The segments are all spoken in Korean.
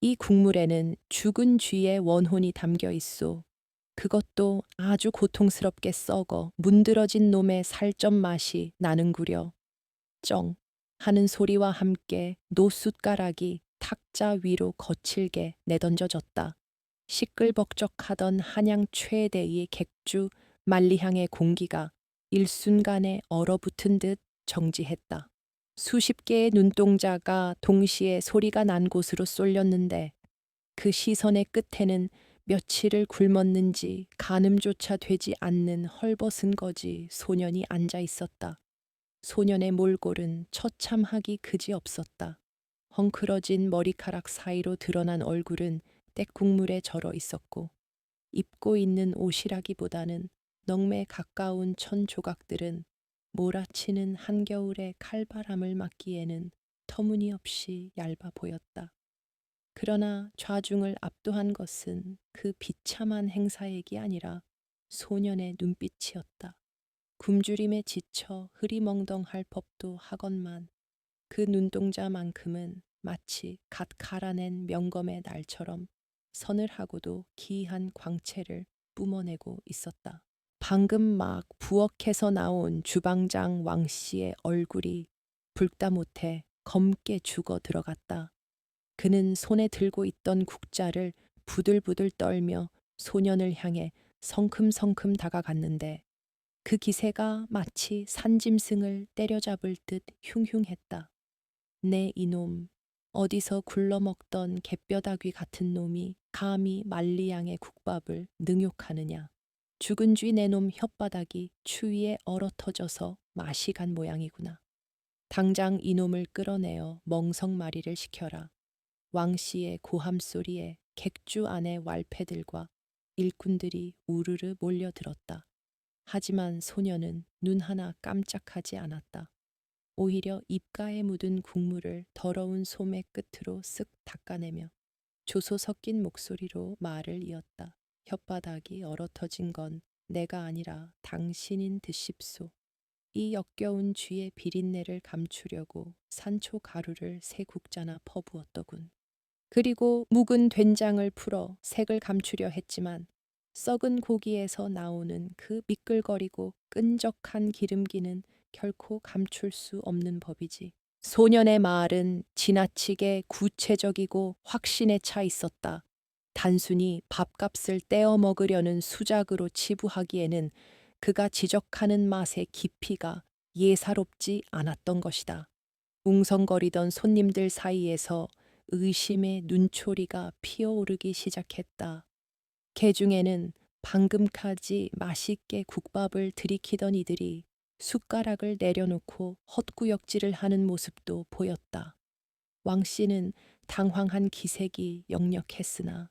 이 국물에는 죽은 쥐의 원혼이 담겨 있소. 그것도 아주 고통스럽게 썩어 문드러진 놈의 살점 맛이 나는구려. 쩡 하는 소리와 함께 노숫가락이 탁자 위로 거칠게 내던져졌다. 시끌벅적하던 한양 최대의 객주 만리향의 공기가 일순간에 얼어붙은 듯 정지했다. 수십 개의 눈동자가 동시에 소리가 난 곳으로 쏠렸는데 그 시선의 끝에는 며칠을 굶었는지 가늠조차 되지 않는 헐벗은 거지 소년이 앉아 있었다. 소년의 몰골은 처참하기 그지없었다. 헝클어진 머리카락 사이로 드러난 얼굴은 떼국물에 절어 있었고 입고 있는 옷이라기보다는 넉매 가까운 천 조각들은 몰아치는 한겨울의 칼바람을 막기에는 터무니없이 얇아 보였다. 그러나 좌중을 압도한 것은 그 비참한 행사액이 아니라 소년의 눈빛이었다. 굶주림에 지쳐 흐리멍덩할 법도 하건만 그 눈동자만큼은 마치 갓 갈아낸 명검의 날처럼 서늘하고도 기이한 광채를 뿜어내고 있었다. 방금 막 부엌에서 나온 주방장 왕씨의 얼굴이 붉다 못해 검게 죽어 들어갔다. 그는 손에 들고 있던 국자를 부들부들 떨며 소년을 향해 성큼성큼 다가갔는데 그 기세가 마치 산짐승을 때려잡을 듯 흉흉했다. 내 이놈, 어디서 굴러먹던 갯벼다귀 같은 놈이 감히 만리양의 국밥을 능욕하느냐. 죽은 쥐 내 놈 혓바닥이 추위에 얼어터져서 맛이 간 모양이구나. 당장 이놈을 끌어내어 멍석마리를 시켜라. 왕씨의 고함 소리에 객주 안의 왈패들과 일꾼들이 우르르 몰려들었다. 하지만 소녀는 눈 하나 깜짝하지 않았다. 오히려 입가에 묻은 국물을 더러운 솜의 끝으로 쓱 닦아내며 조소 섞인 목소리로 말을 이었다. 혓바닥이 얼어터진 건 내가 아니라 당신인 듯싶소. 이 역겨운 쥐의 비린내를 감추려고 산초 가루를 새 국자나 퍼부었더군. 그리고 묵은 된장을 풀어 색을 감추려 했지만 썩은 고기에서 나오는 그 미끌거리고 끈적한 기름기는 결코 감출 수 없는 법이지. 소년의 말은 지나치게 구체적이고 확신에 차 있었다. 단순히 밥값을 떼어 먹으려는 수작으로 치부하기에는 그가 지적하는 맛의 깊이가 예사롭지 않았던 것이다. 웅성거리던 손님들 사이에서 의심의 눈초리가 피어오르기 시작했다. 개 중에는 방금까지 맛있게 국밥을 들이키던 이들이 숟가락을 내려놓고 헛구역질을 하는 모습도 보였다. 왕 씨는 당황한 기색이 역력했으나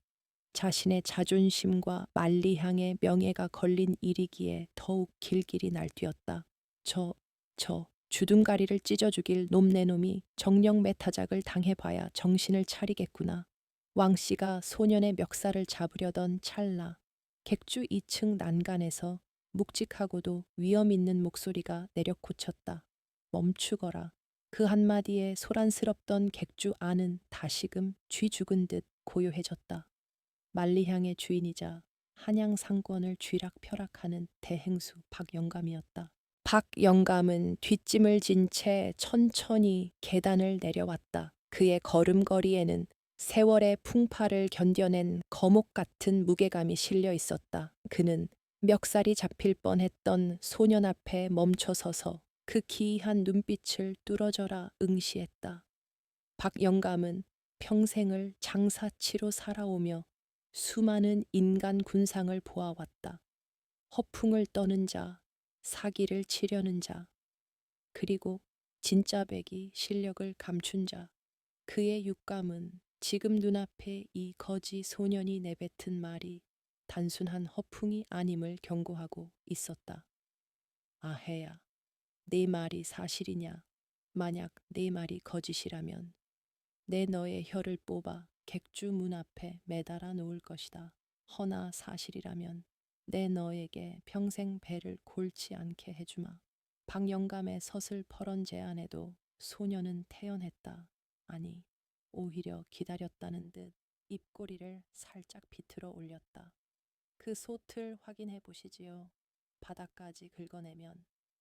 자신의 자존심과 만리향의 명예가 걸린 일이기에 더욱 길길이 날뛰었다. 저 주둥가리를 찢어 죽일 놈내놈이 정령 메타작을 당해봐야 정신을 차리겠구나. 왕 씨가 소년의 멱살을 잡으려던 찰나 객주 2층 난간에서 묵직하고도 위험 있는 목소리가 내려꽂혔다. 멈추거라. 그 한마디에 소란스럽던 객주 안은 다시금 쥐 죽은 듯 고요해졌다. 만리향의 주인이자 한양 상권을 쥐락펴락하는 대행수 박영감이었다. 박영감은 뒷짐을 진 채 천천히 계단을 내려왔다. 그의 걸음걸이에는 세월의 풍파를 견뎌낸 거목 같은 무게감이 실려 있었다. 그는 멱살이 잡힐 뻔했던 소년 앞에 멈춰서서 그 기이한 눈빛을 뚫어져라 응시했다. 박영감은 평생을 장사치로 살아오며 수많은 인간 군상을 보아왔다. 허풍을 떠는 자, 사기를 치려는 자, 그리고 진짜배기 실력을 감춘 자. 그의 육감은 지금 눈앞에 이 거지 소년이 내뱉은 말이 단순한 허풍이 아님을 경고하고 있었다. 아해야, 네 말이 사실이냐? 만약 네 말이 거짓이라면 내 너의 혀를 뽑아 객주 문 앞에 매달아 놓을 것이다. 허나 사실이라면 내 너에게 평생 배를 골치 않게 해주마. 박영감의 서슬퍼런 제안에도 소녀는 태연했다. 아니, 오히려 기다렸다는 듯 입꼬리를 살짝 비틀어 올렸다. 그 솥을 확인해 보시지요. 바닥까지 긁어내면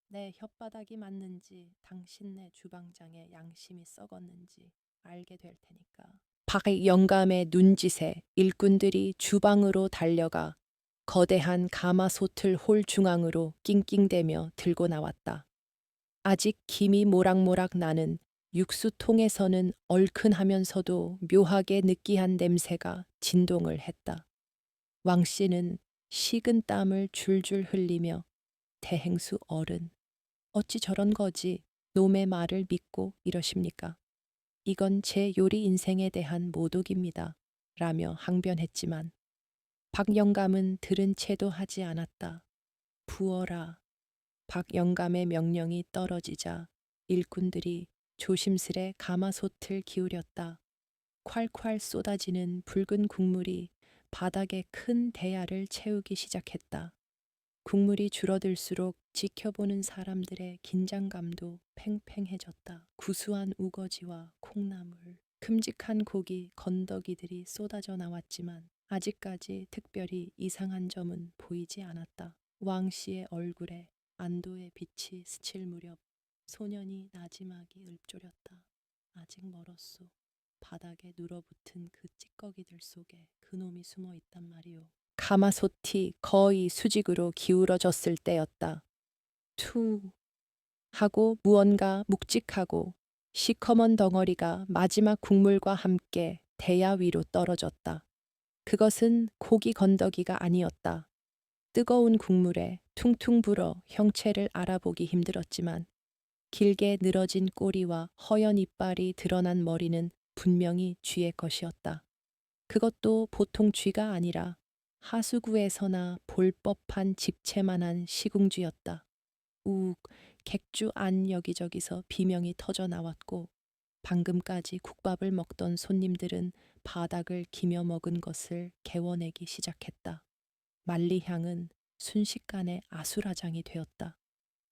내 혓바닥이 맞는지 당신네 주방장의 양심이 썩었는지 알게 될 테니까. 박 영감의 눈짓에 일꾼들이 주방으로 달려가 거대한 가마솥을 홀 중앙으로 낑낑대며 들고 나왔다. 아직 김이 모락모락 나는 육수통에서는 얼큰하면서도 묘하게 느끼한 냄새가 진동을 했다. 왕 씨는 식은 땀을 줄줄 흘리며 대행수 어른, 어찌 저런 거지 놈의 말을 믿고 이러십니까? 이건 제 요리 인생에 대한 모독입니다. 라며 항변했지만 박 영감은 들은 채도 하지 않았다. 부어라. 박 영감의 명령이 떨어지자 일꾼들이 조심스레 가마솥을 기울였다. 콸콸 쏟아지는 붉은 국물이 바닥에 큰 대야를 채우기 시작했다. 국물이 줄어들수록 지켜보는 사람들의 긴장감도 팽팽해졌다. 구수한 우거지와 콩나물, 큼직한 고기, 건더기들이 쏟아져 나왔지만 아직까지 특별히 이상한 점은 보이지 않았다. 왕 씨의 얼굴에 안도의 빛이 스칠 무렵 소년이 나지막이 읊조렸다. 아직 멀었소. 바닥에 눌어붙은 그 찌꺼기들 속에 그놈이 숨어 있단 말이오. 가마솥이 거의 수직으로 기울어졌을 때였다. 투 하고 무언가 묵직하고 시커먼 덩어리가 마지막 국물과 함께 대야 위로 떨어졌다. 그것은 고기 건더기가 아니었다. 뜨거운 국물에 퉁퉁 불어 형체를 알아보기 힘들었지만 길게 늘어진 꼬리와 허연 이빨이 드러난 머리는 분명히 쥐의 것이었다. 그것도 보통 쥐가 아니라 하수구에서나 볼 법한 집채만한 시궁쥐였다. 욱, 객주 안 여기저기서 비명이 터져 나왔고 방금까지 국밥을 먹던 손님들은 바닥을 기며 먹은 것을 개워내기 시작했다. 만리향은 순식간에 아수라장이 되었다.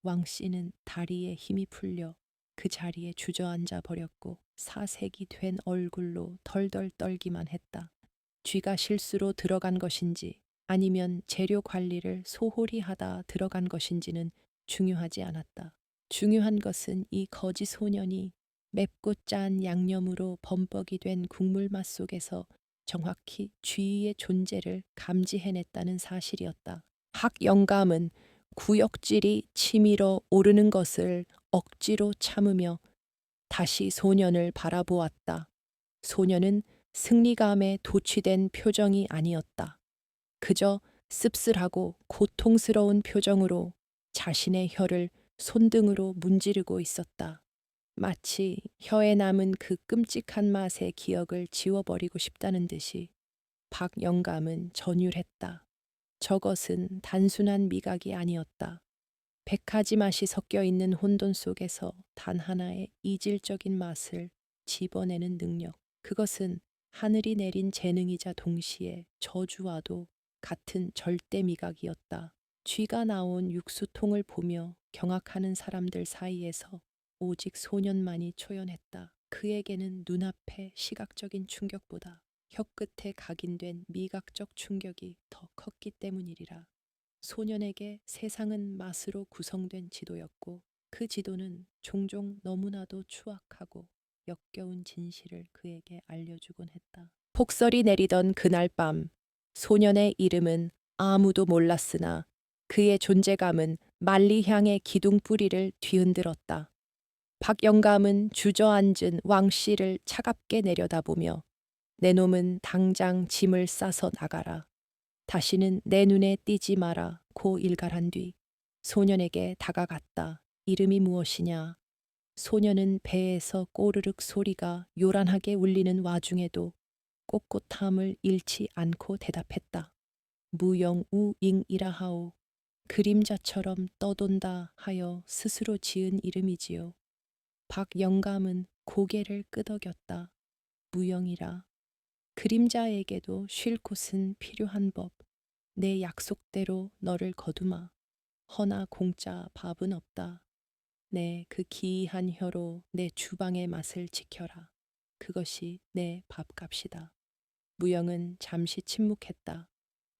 왕 씨는 다리에 힘이 풀려 그 자리에 주저앉아 버렸고 사색이 된 얼굴로 덜덜 떨기만 했다. 쥐가 실수로 들어간 것인지 아니면 재료 관리를 소홀히 하다 들어간 것인지는 중요하지 않았다. 중요한 것은 이 거지 소년이 맵고 짠 양념으로 범벅이 된 국물 맛 속에서 정확히 쥐의 존재를 감지해냈다는 사실이었다. 학 영감은 구역질이 치밀어 오르는 것을 억지로 참으며 다시 소년을 바라보았다. 소년은 승리감에 도취된 표정이 아니었다. 그저 씁쓸하고 고통스러운 표정으로 자신의 혀를 손등으로 문지르고 있었다. 마치 혀에 남은 그 끔찍한 맛의 기억을 지워버리고 싶다는 듯이 박 영감은 전율했다. 저것은 단순한 미각이 아니었다. 100가지 맛이 섞여 있는 혼돈 속에서 단 하나의 이질적인 맛을 집어내는 능력. 그것은 하늘이 내린 재능이자 동시에 저주와도 같은 절대 미각이었다. 쥐가 나온 육수통을 보며 경악하는 사람들 사이에서 오직 소년만이 초연했다. 그에게는 눈앞의 시각적인 충격보다 혀끝에 각인된 미각적 충격이 더 컸기 때문이리라. 소년에게 세상은 맛으로 구성된 지도였고 그 지도는 종종 너무나도 추악하고 역겨운 진실을 그에게 알려주곤 했다. 폭설이 내리던 그날 밤 소년의 이름은 아무도 몰랐으나 그의 존재감은 만리향의 기둥 뿌리를 뒤흔들었다. 박영감은 주저앉은 왕 씨를 차갑게 내려다보며 내 놈은 당장 짐을 싸서 나가라. 다시는 내 눈에 띄지 마라 고 일갈한 뒤 소년에게 다가갔다. 이름이 무엇이냐? 소년은 배에서 꼬르륵 소리가 요란하게 울리는 와중에도 꼿꼿함을 잃지 않고 대답했다. 무영우잉이라 하오. 그림자처럼 떠돈다 하여 스스로 지은 이름이지요. 박영감은 고개를 끄덕였다. 무영이라. 그림자에게도 쉴 곳은 필요한 법. 내 약속대로 너를 거두마. 허나 공짜 밥은 없다. 내 그 기이한 혀로 내 주방의 맛을 지켜라. 그것이 내 밥값이다. 무영은 잠시 침묵했다.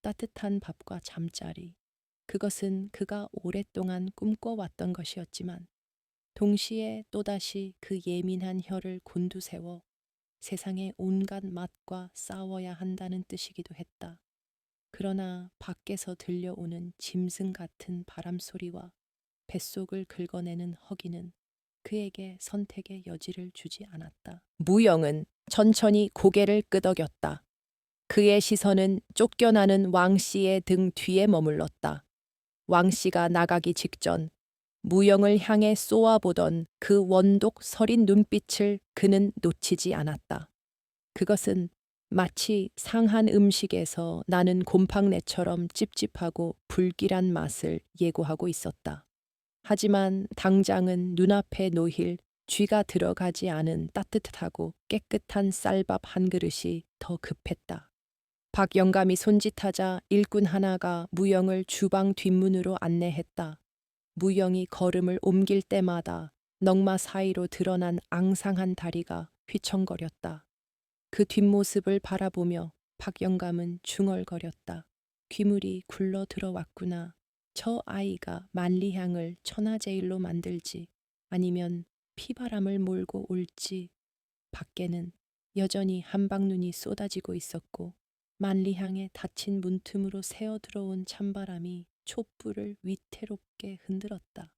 따뜻한 밥과 잠자리. 그것은 그가 오랫동안 꿈꿔왔던 것이었지만 동시에 또다시 그 예민한 혀를 곤두세워 세상의 온갖 맛과 싸워야 한다는 뜻이기도 했다. 그러나 밖에서 들려오는 짐승 같은 바람소리와 뱃속을 긁어내는 허기는 그에게 선택의 여지를 주지 않았다. 무영은 천천히 고개를 끄덕였다. 그의 시선은 쫓겨나는 왕씨의 등 뒤에 머물렀다. 왕씨가 나가기 직전 무영을 향해 쏘아보던 그 원독 서린 눈빛을 그는 놓치지 않았다. 그것은 마치 상한 음식에서 나는 곰팡내처럼 찝찝하고 불길한 맛을 예고하고 있었다. 하지만 당장은 눈앞에 놓일 쥐가 들어가지 않은 따뜻하고 깨끗한 쌀밥 한 그릇이 더 급했다. 박 영감이 손짓하자 일꾼 하나가 무영을 주방 뒷문으로 안내했다. 무영이 걸음을 옮길 때마다 넝마 사이로 드러난 앙상한 다리가 휘청거렸다. 그 뒷모습을 바라보며 박 영감은 중얼거렸다. 귀물이 굴러 들어왔구나. 저 아이가 만리향을 천하제일로 만들지 아니면 피바람을 몰고 올지. 밖에는 여전히 한방눈이 쏟아지고 있었고 만리향의 닫힌 문틈으로 새어 들어온 찬바람이 촛불을 위태롭게 흔들었다.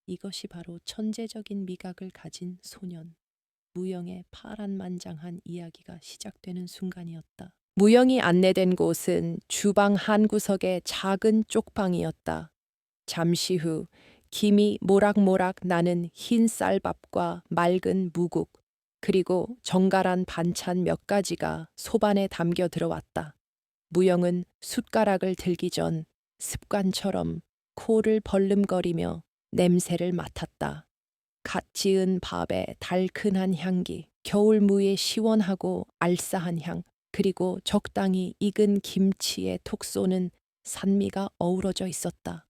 이것이 바로 천재적인 미각을 가진 소년 무영의 파란만장한 이야기가 시작되는 순간이었다. 무영이 안내된 곳은 주방 한 구석의 작은 쪽방이었다. 잠시 후 김이 모락모락 나는 흰 쌀밥과 맑은 무국, 그리고 정갈한 반찬 몇 가지가 소반에 담겨 들어왔다. 무영은 숟가락을 들기 전 습관처럼 코를 벌름거리며 냄새를 맡았다. 갓 지은 밥의 달큰한 향기, 겨울무의 시원하고 알싸한 향, 그리고 적당히 익은 김치의 톡 쏘는 산미가 어우러져 있었다.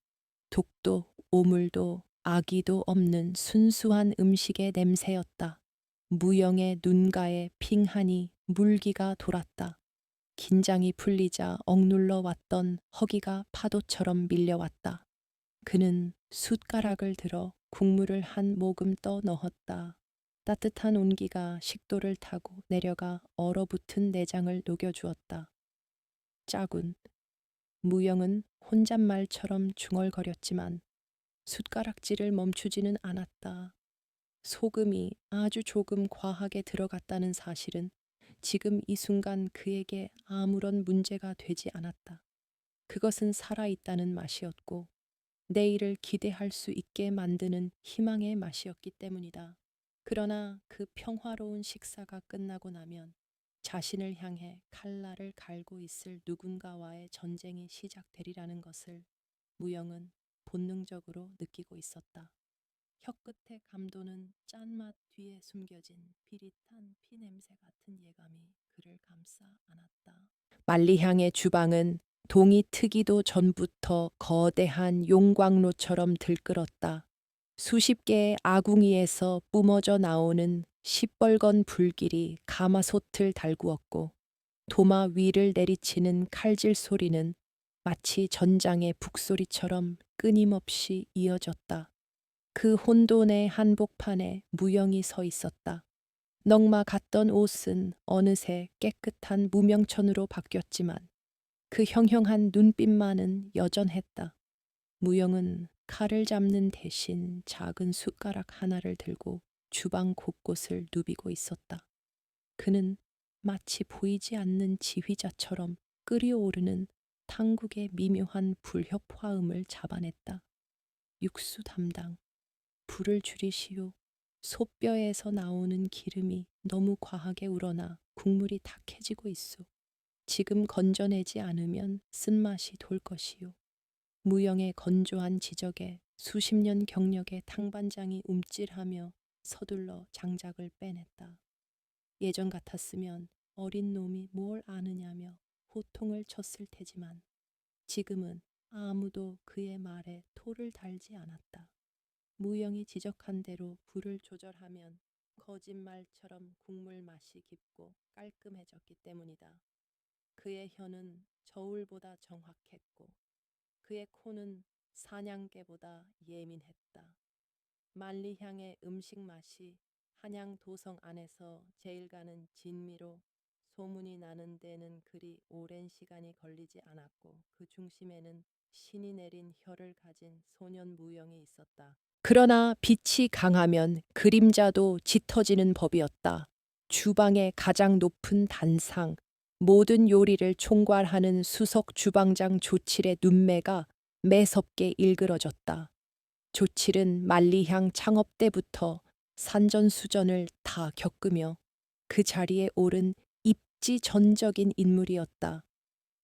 독도, 오물도, 아기도 없는 순수한 음식의 냄새였다. 무영의 눈가에 핑하니 물기가 돌았다. 긴장이 풀리자 억눌러 왔던 허기가 파도처럼 밀려왔다. 그는 숟가락을 들어 국물을 한 모금 떠 넣었다. 따뜻한 온기가 식도를 타고 내려가 얼어붙은 내장을 녹여주었다. 짜군. 무영은 혼잣말처럼 중얼거렸지만 숟가락질을 멈추지는 않았다. 소금이 아주 조금 과하게 들어갔다는 사실은 지금 이 순간 그에게 아무런 문제가 되지 않았다. 그것은 살아있다는 맛이었고 내일을 기대할 수 있게 만드는 희망의 맛이었기 때문이다. 그러나 그 평화로운 식사가 끝나고 나면 자신을 향해 칼날을 갈고 있을 누군가와의 전쟁이 시작되리라는 것을 무영은 본능적으로 느끼고 있었다. 혀끝의 감도는 짠맛 뒤에 숨겨진 비릿한 피냄새 같은 예감이 그를 감싸 안았다. 만리향의 주방은 동이 트기도 전부터 거대한 용광로처럼 들끓었다. 수십 개의 아궁이에서 뿜어져 나오는 시뻘건 불길이 가마솥을 달구었고 도마 위를 내리치는 칼질 소리는 마치 전장의 북소리처럼 끊임없이 이어졌다. 그 혼돈의 한복판에 무영이 서 있었다. 넝마 같던 옷은 어느새 깨끗한 무명천으로 바뀌었지만 그 형형한 눈빛만은 여전했다. 무영은 칼을 잡는 대신 작은 숟가락 하나를 들고 주방 곳곳을 누비고 있었다. 그는 마치 보이지 않는 지휘자처럼 끓여오르는 탕국의 미묘한 불협화음을 잡아냈다. 육수 담당, 불을 줄이시오. 소뼈에서 나오는 기름이 너무 과하게 우러나 국물이 탁해지고 있소. 지금 건져내지 않으면 쓴맛이 돌 것이요. 무영의 건조한 지적에 수십 년 경력의 탕반장이 움찔하며 서둘러 장작을 빼냈다. 예전 같았으면 어린 놈이 뭘 아느냐며 호통을 쳤을 테지만 지금은 아무도 그의 말에 토를 달지 않았다. 무영이 지적한 대로 불을 조절하면 거짓말처럼 국물 맛이 깊고 깔끔해졌기 때문이다. 그의 혀는 저울보다 정확했고 그의 코는 사냥개보다 예민했다. 만리향의 음식 맛이 한양 도성 안에서 제일 가는 진미로 소문이 나는 데는 그리 오랜 시간이 걸리지 않았고 그 중심에는 신이 내린 혀를 가진 소년 무영이 있었다. 그러나 빛이 강하면 그림자도 짙어지는 법이었다. 주방의 가장 높은 단상, 모든 요리를 총괄하는 수석 주방장 조칠의 눈매가 매섭게 일그러졌다. 조칠은 만리향 창업 때부터 산전수전을 다 겪으며 그 자리에 오른 입지전적인 인물이었다.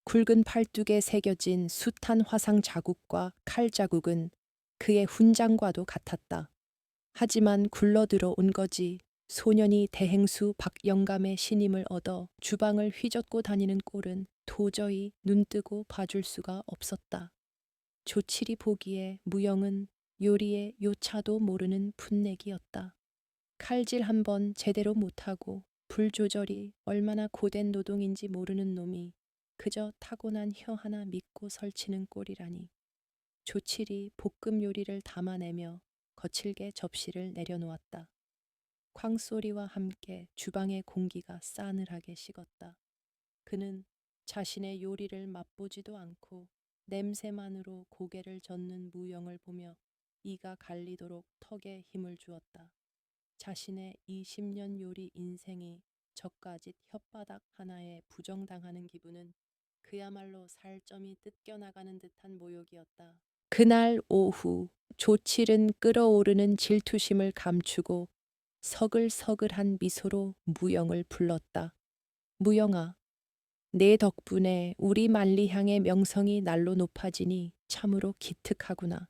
굵은 팔뚝에 새겨진 숱한 화상 자국과 칼 자국은 그의 훈장과도 같았다. 하지만 굴러들어온 거지 소년이 대행수 박영감의 신임을 얻어 주방을 휘젓고 다니는 꼴은 도저히 눈뜨고 봐줄 수가 없었다. 조칠이 보기에 무영은 요리의 요차도 모르는 풋내기였다. 칼질 한 번 제대로 못하고 불 조절이 얼마나 고된 노동인지 모르는 놈이 그저 타고난 혀 하나 믿고 설치는 꼴이라니. 조칠이 볶음 요리를 담아내며 거칠게 접시를 내려놓았다. 쾅소리와 함께 주방의 공기가 싸늘하게 식었다. 그는 자신의 요리를 맛보지도 않고 냄새만으로 고개를 젓는 무영을 보며 이가 갈리도록 턱에 힘을 주었다. 자신의 20년 요리 인생이 저까짓 혓바닥 하나에 부정당하는 기분은 그야말로 살점이 뜯겨나가는 듯한 모욕이었다. 그날 오후 조칠은 끓어오르는 질투심을 감추고 서글서글한 미소로 무영을 불렀다. 무영아, 내 덕분에 우리 만리향의 명성이 날로 높아지니 참으로 기특하구나.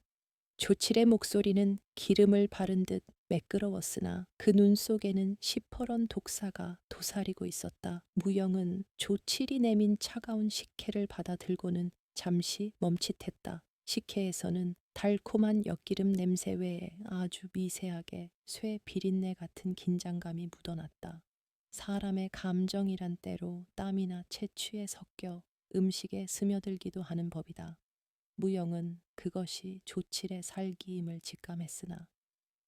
조칠의 목소리는 기름을 바른 듯 매끄러웠으나 그 눈 속에는 시퍼런 독사가 도사리고 있었다. 무영은 조칠이 내민 차가운 식혜를 받아들고는 잠시 멈칫했다. 식혜에서는 달콤한 엿기름 냄새 외에 아주 미세하게 쇠 비린내 같은 긴장감이 묻어났다. 사람의 감정이란 때로 땀이나 채취에 섞여 음식에 스며들기도 하는 법이다. 무영은 그것이 조칠의 살기임을 직감했으나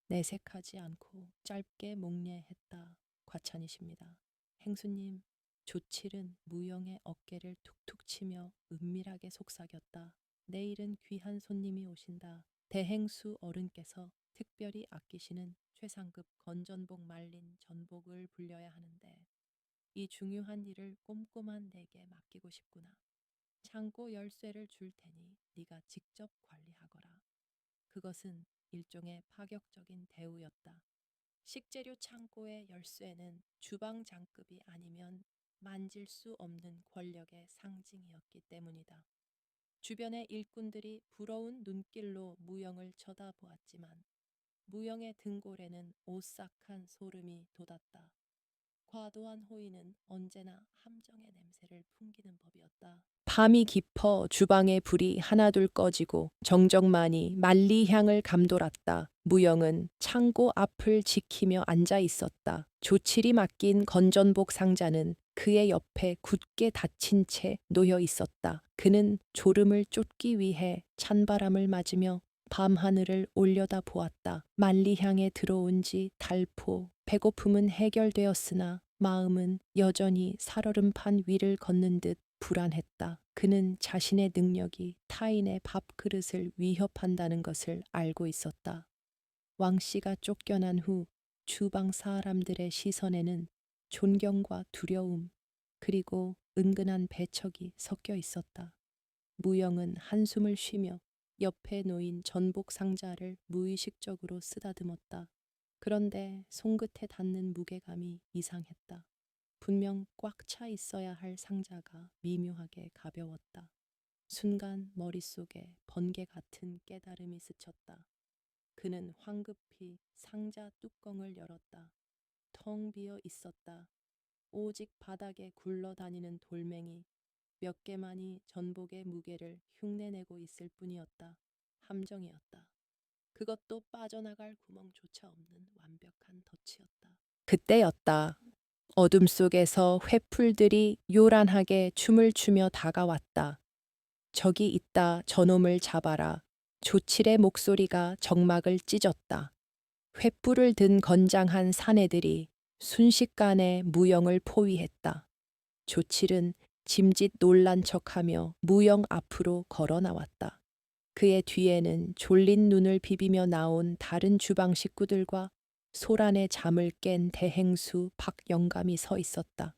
내색하지 않고 짧게 목례했다. 과찬이십니다. 행수님, 조칠은 무영의 어깨를 툭툭 치며 은밀하게 속삭였다. 내일은 귀한 손님이 오신다. 대행수 어른께서 특별히 아끼시는 최상급 건전복 말린 전복을 불려야 하는데 이 중요한 일을 꼼꼼한 내게 맡기고 싶구나. 창고 열쇠를 줄 테니 네가 직접 관리하거라. 그것은 일종의 파격적인 대우였다. 식재료 창고의 열쇠는 주방 장급이 아니면 만질 수 없는 권력의 상징이었기 때문이다. 주변의 일꾼들이 부러운 눈길로 무영을 쳐다보았지만 무영의 등골에는 오싹한 소름이 돋았다. 과도한 호의는 언제나 함정의 냄새를 풍기는 법이었다. 밤이 깊어 주방의 불이 하나둘 꺼지고 정적만이 만리향을 감돌았다. 무영은 창고 앞을 지키며 앉아 있었다. 조칠이 맡긴 건전복 상자는 그의 옆에 굳게 닫힌 채 놓여 있었다. 그는 졸음을 쫓기 위해 찬바람을 맞으며 밤하늘을 올려다 보았다. 만리향에 들어온 지 달포, 배고픔은 해결되었으나 마음은 여전히 살얼음판 위를 걷는 듯 불안했다. 그는 자신의 능력이 타인의 밥그릇을 위협한다는 것을 알고 있었다. 왕씨가 쫓겨난 후 주방 사람들의 시선에는 존경과 두려움, 그리고 은근한 배척이 섞여 있었다. 무영은 한숨을 쉬며 옆에 놓인 전복 상자를 무의식적으로 쓰다듬었다. 그런데 손끝에 닿는 무게감이 이상했다. 분명 꽉 차 있어야 할 상자가 미묘하게 가벼웠다. 순간 머릿속에 번개 같은 깨달음이 스쳤다. 그는 황급히 상자 뚜껑을 열었다. 텅 비어 있었다. 오직 바닥에 굴러다니는 돌멩이 몇 개만이 전복의 무게를 흉내내고 있을 뿐이었다. 함정이었다. 그것도 빠져나갈 구멍조차 없는 완벽한 덫이었다. 그때였다. 어둠 속에서 횃불들이 요란하게 춤을 추며 다가왔다. 저기 있다, 저놈을 잡아라. 조칠의 목소리가 정막을 찢었다. 횃불을 든 건장한 사내들이 순식간에 무영을 포위했다. 조칠은 짐짓 놀란 척하며 무영 앞으로 걸어 나왔다. 그의 뒤에는 졸린 눈을 비비며 나온 다른 주방 식구들과 소란의 잠을 깬 대행수 박영감이 서 있었다.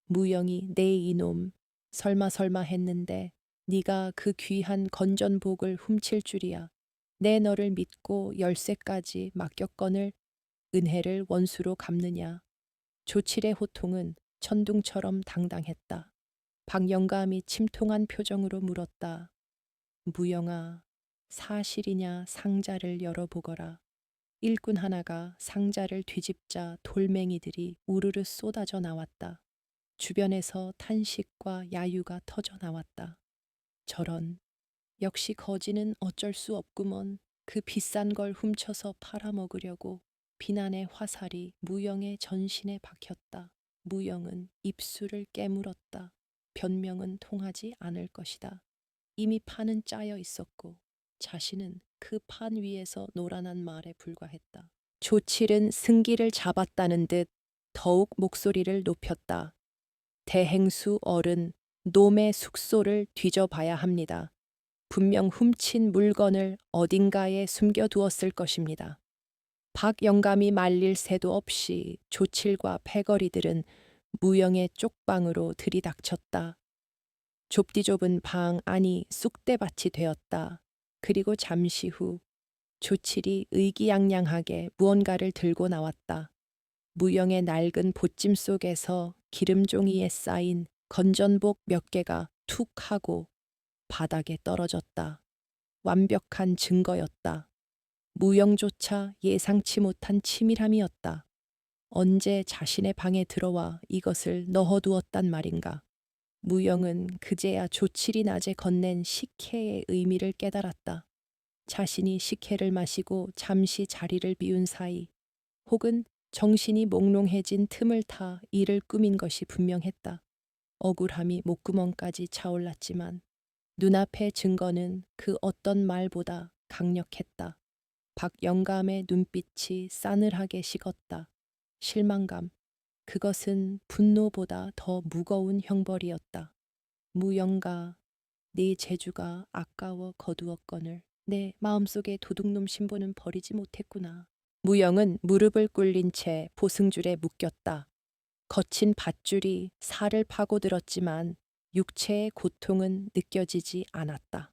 무영이 내 이놈 설마 했는데 네가 그 귀한 건전복을 훔칠 줄이야. 내 너를 믿고 열쇠까지 맡겼거늘 은혜를 원수로 갚느냐. 조칠의 호통은 천둥처럼 당당했다. 박영감이 침통한 표정으로 물었다. 무영아, 사실이냐 상자를 열어보거라. 일꾼 하나가 상자를 뒤집자 돌멩이들이 우르르 쏟아져 나왔다. 주변에서 탄식과 야유가 터져 나왔다. 저런, 역시 거지는 어쩔 수 없구먼. 그 비싼 걸 훔쳐서 팔아먹으려고. 비난의 화살이 무영의 전신에 박혔다. 무영은 입술을 깨물었다. 변명은 통하지 않을 것이다. 이미 판은 짜여 있었고 자신은 그 판 위에서 노란한 말에 불과했다. 조칠은 승기를 잡았다는 듯 더욱 목소리를 높였다. 대행수 어른, 놈의 숙소를 뒤져봐야 합니다. 분명 훔친 물건을 어딘가에 숨겨두었을 것입니다. 박영감이 말릴 새도 없이 조칠과 패거리들은 무영의 쪽방으로 들이닥쳤다. 좁디 좁은 방 안이 쑥대밭이 되었다. 그리고 잠시 후 조칠이 의기양양하게 무언가를 들고 나왔다. 무영의 낡은 보찜 속에서 기름종이에 쌓인 건전복 몇 개가 툭 하고 바닥에 떨어졌다. 완벽한 증거였다. 무영조차 예상치 못한 치밀함이었다. 언제 자신의 방에 들어와 이것을 넣어두었단 말인가. 무영은 그제야 조칠이 낮에 건넨 식혜의 의미를 깨달았다. 자신이 식혜를 마시고 잠시 자리를 비운 사이 혹은 정신이 몽롱해진 틈을 타 이를 꾸민 것이 분명했다. 억울함이 목구멍까지 차올랐지만 눈앞의 증거는 그 어떤 말보다 강력했다. 박영감의 눈빛이 싸늘하게 식었다. 실망감, 그것은 분노보다 더 무거운 형벌이었다. 무영가, 네 재주가 아까워 거두었거늘 내 마음속의 도둑놈 신분은 버리지 못했구나. 무영은 무릎을 꿇린 채 보승줄에 묶였다. 거친 밧줄이 살을 파고들었지만 육체의 고통은 느껴지지 않았다.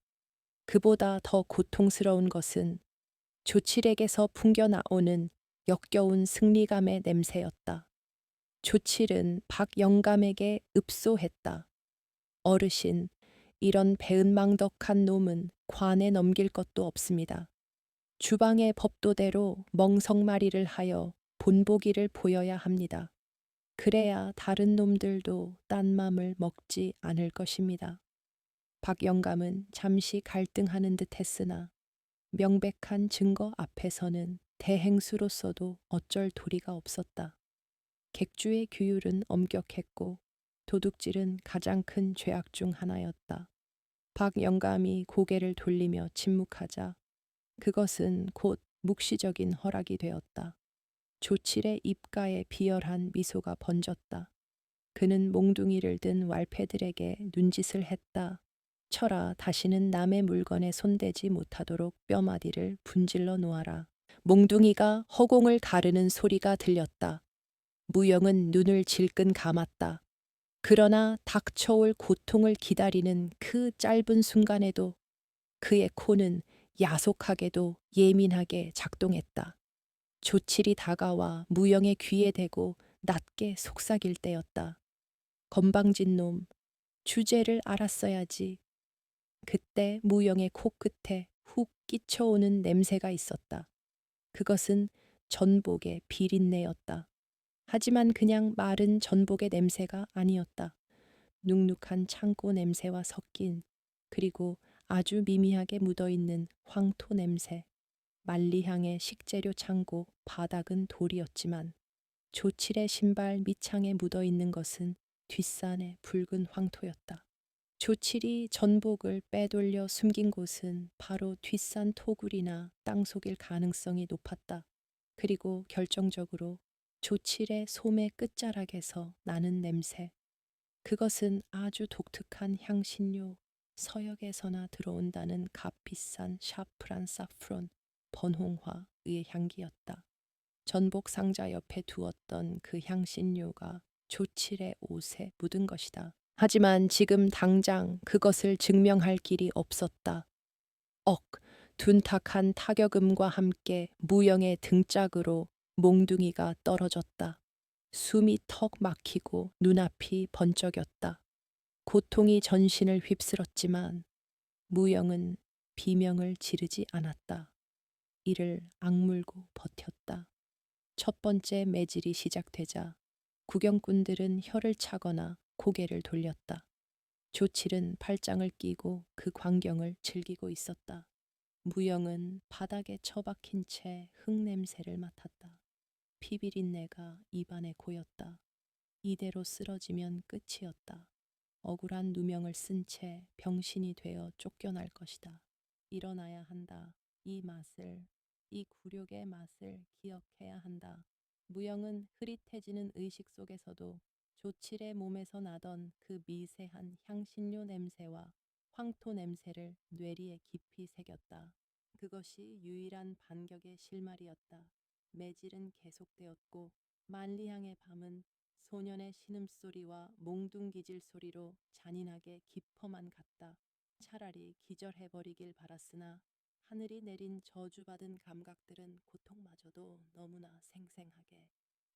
그보다 더 고통스러운 것은 조칠에게서 풍겨나오는 역겨운 승리감의 냄새였다. 조칠은 박영감에게 읍소했다. 어르신, 이런 배은망덕한 놈은 관에 넘길 것도 없습니다. 주방의 법도대로 멍석마리를 하여 본보기를 보여야 합니다. 그래야 다른 놈들도 딴 맘을 먹지 않을 것입니다. 박영감은 잠시 갈등하는 듯 했으나 명백한 증거 앞에서는 대행수로서도 어쩔 도리가 없었다. 객주의 규율은 엄격했고 도둑질은 가장 큰 죄악 중 하나였다. 박영감이 고개를 돌리며 침묵하자 그것은 곧 묵시적인 허락이 되었다. 조칠의 입가에 비열한 미소가 번졌다. 그는 몽둥이를 든 왈패들에게 눈짓을 했다. 쳐라, 다시는 남의 물건에 손대지 못하도록 뼈마디를 분질러 놓아라. 몽둥이가 허공을 가르는 소리가 들렸다. 무영은 눈을 질끈 감았다. 그러나 닥쳐올 고통을 기다리는 그 짧은 순간에도 그의 코는 야속하게도 예민하게 작동했다. 조칠이 다가와 무영의 귀에 대고 낮게 속삭일 때였다. 건방진 놈, 주제를 알았어야지. 그때 무영의 코끝에 훅 끼쳐오는 냄새가 있었다. 그것은 전복의 비린내였다. 하지만 그냥 마른 전복의 냄새가 아니었다. 눅눅한 창고 냄새와 섞인 그리고 아주 미미하게 묻어있는 황토 냄새. 만리향의 식재료 창고 바닥은 돌이었지만 조칠의 신발 밑창에 묻어 있는 것은 뒷산의 붉은 황토였다. 조칠이 전복을 빼돌려 숨긴 곳은 바로 뒷산 토굴이나 땅속일 가능성이 높았다. 그리고 결정적으로 조칠의 소매 끝자락에서 나는 냄새. 그것은 아주 독특한 향신료, 서역에서나 들어온다는 값비싼 샤프란 사프론, 번홍화의 향기였다. 전복 상자 옆에 두었던 그 향신료가 조칠의 옷에 묻은 것이다. 하지만 지금 당장 그것을 증명할 길이 없었다. 둔탁한 타격음과 함께 무영의 등짝으로 몽둥이가 떨어졌다. 숨이 턱 막히고 눈앞이 번쩍였다. 고통이 전신을 휩쓸었지만 무영은 비명을 지르지 않았다. 이를 악물고 버텼다. 첫 번째 매질이 시작되자 구경꾼들은 혀를 차거나 고개를 돌렸다. 조칠은 팔짱을 끼고 그 광경을 즐기고 있었다. 무영은 바닥에 처박힌 채 흙냄새를 맡았다. 피비린내가 입안에 고였다. 이대로 쓰러지면 끝이었다. 억울한 누명을 쓴 채 병신이 되어 쫓겨날 것이다. 일어나야 한다. 이 굴욕의 맛을 기억해야 한다. 무영은 흐릿해지는 의식 속에서도 조칠의 몸에서 나던 그 미세한 향신료 냄새와 황토 냄새를 뇌리에 깊이 새겼다. 그것이 유일한 반격의 실마리였다. 매질은 계속되었고 만리향의 밤은 소년의 신음소리와 몽둥기질 소리로 잔인하게 깊어만 갔다. 차라리 기절해버리길 바랐으나 하늘이 내린 저주받은 감각들은 고통마저도 너무나 생생하게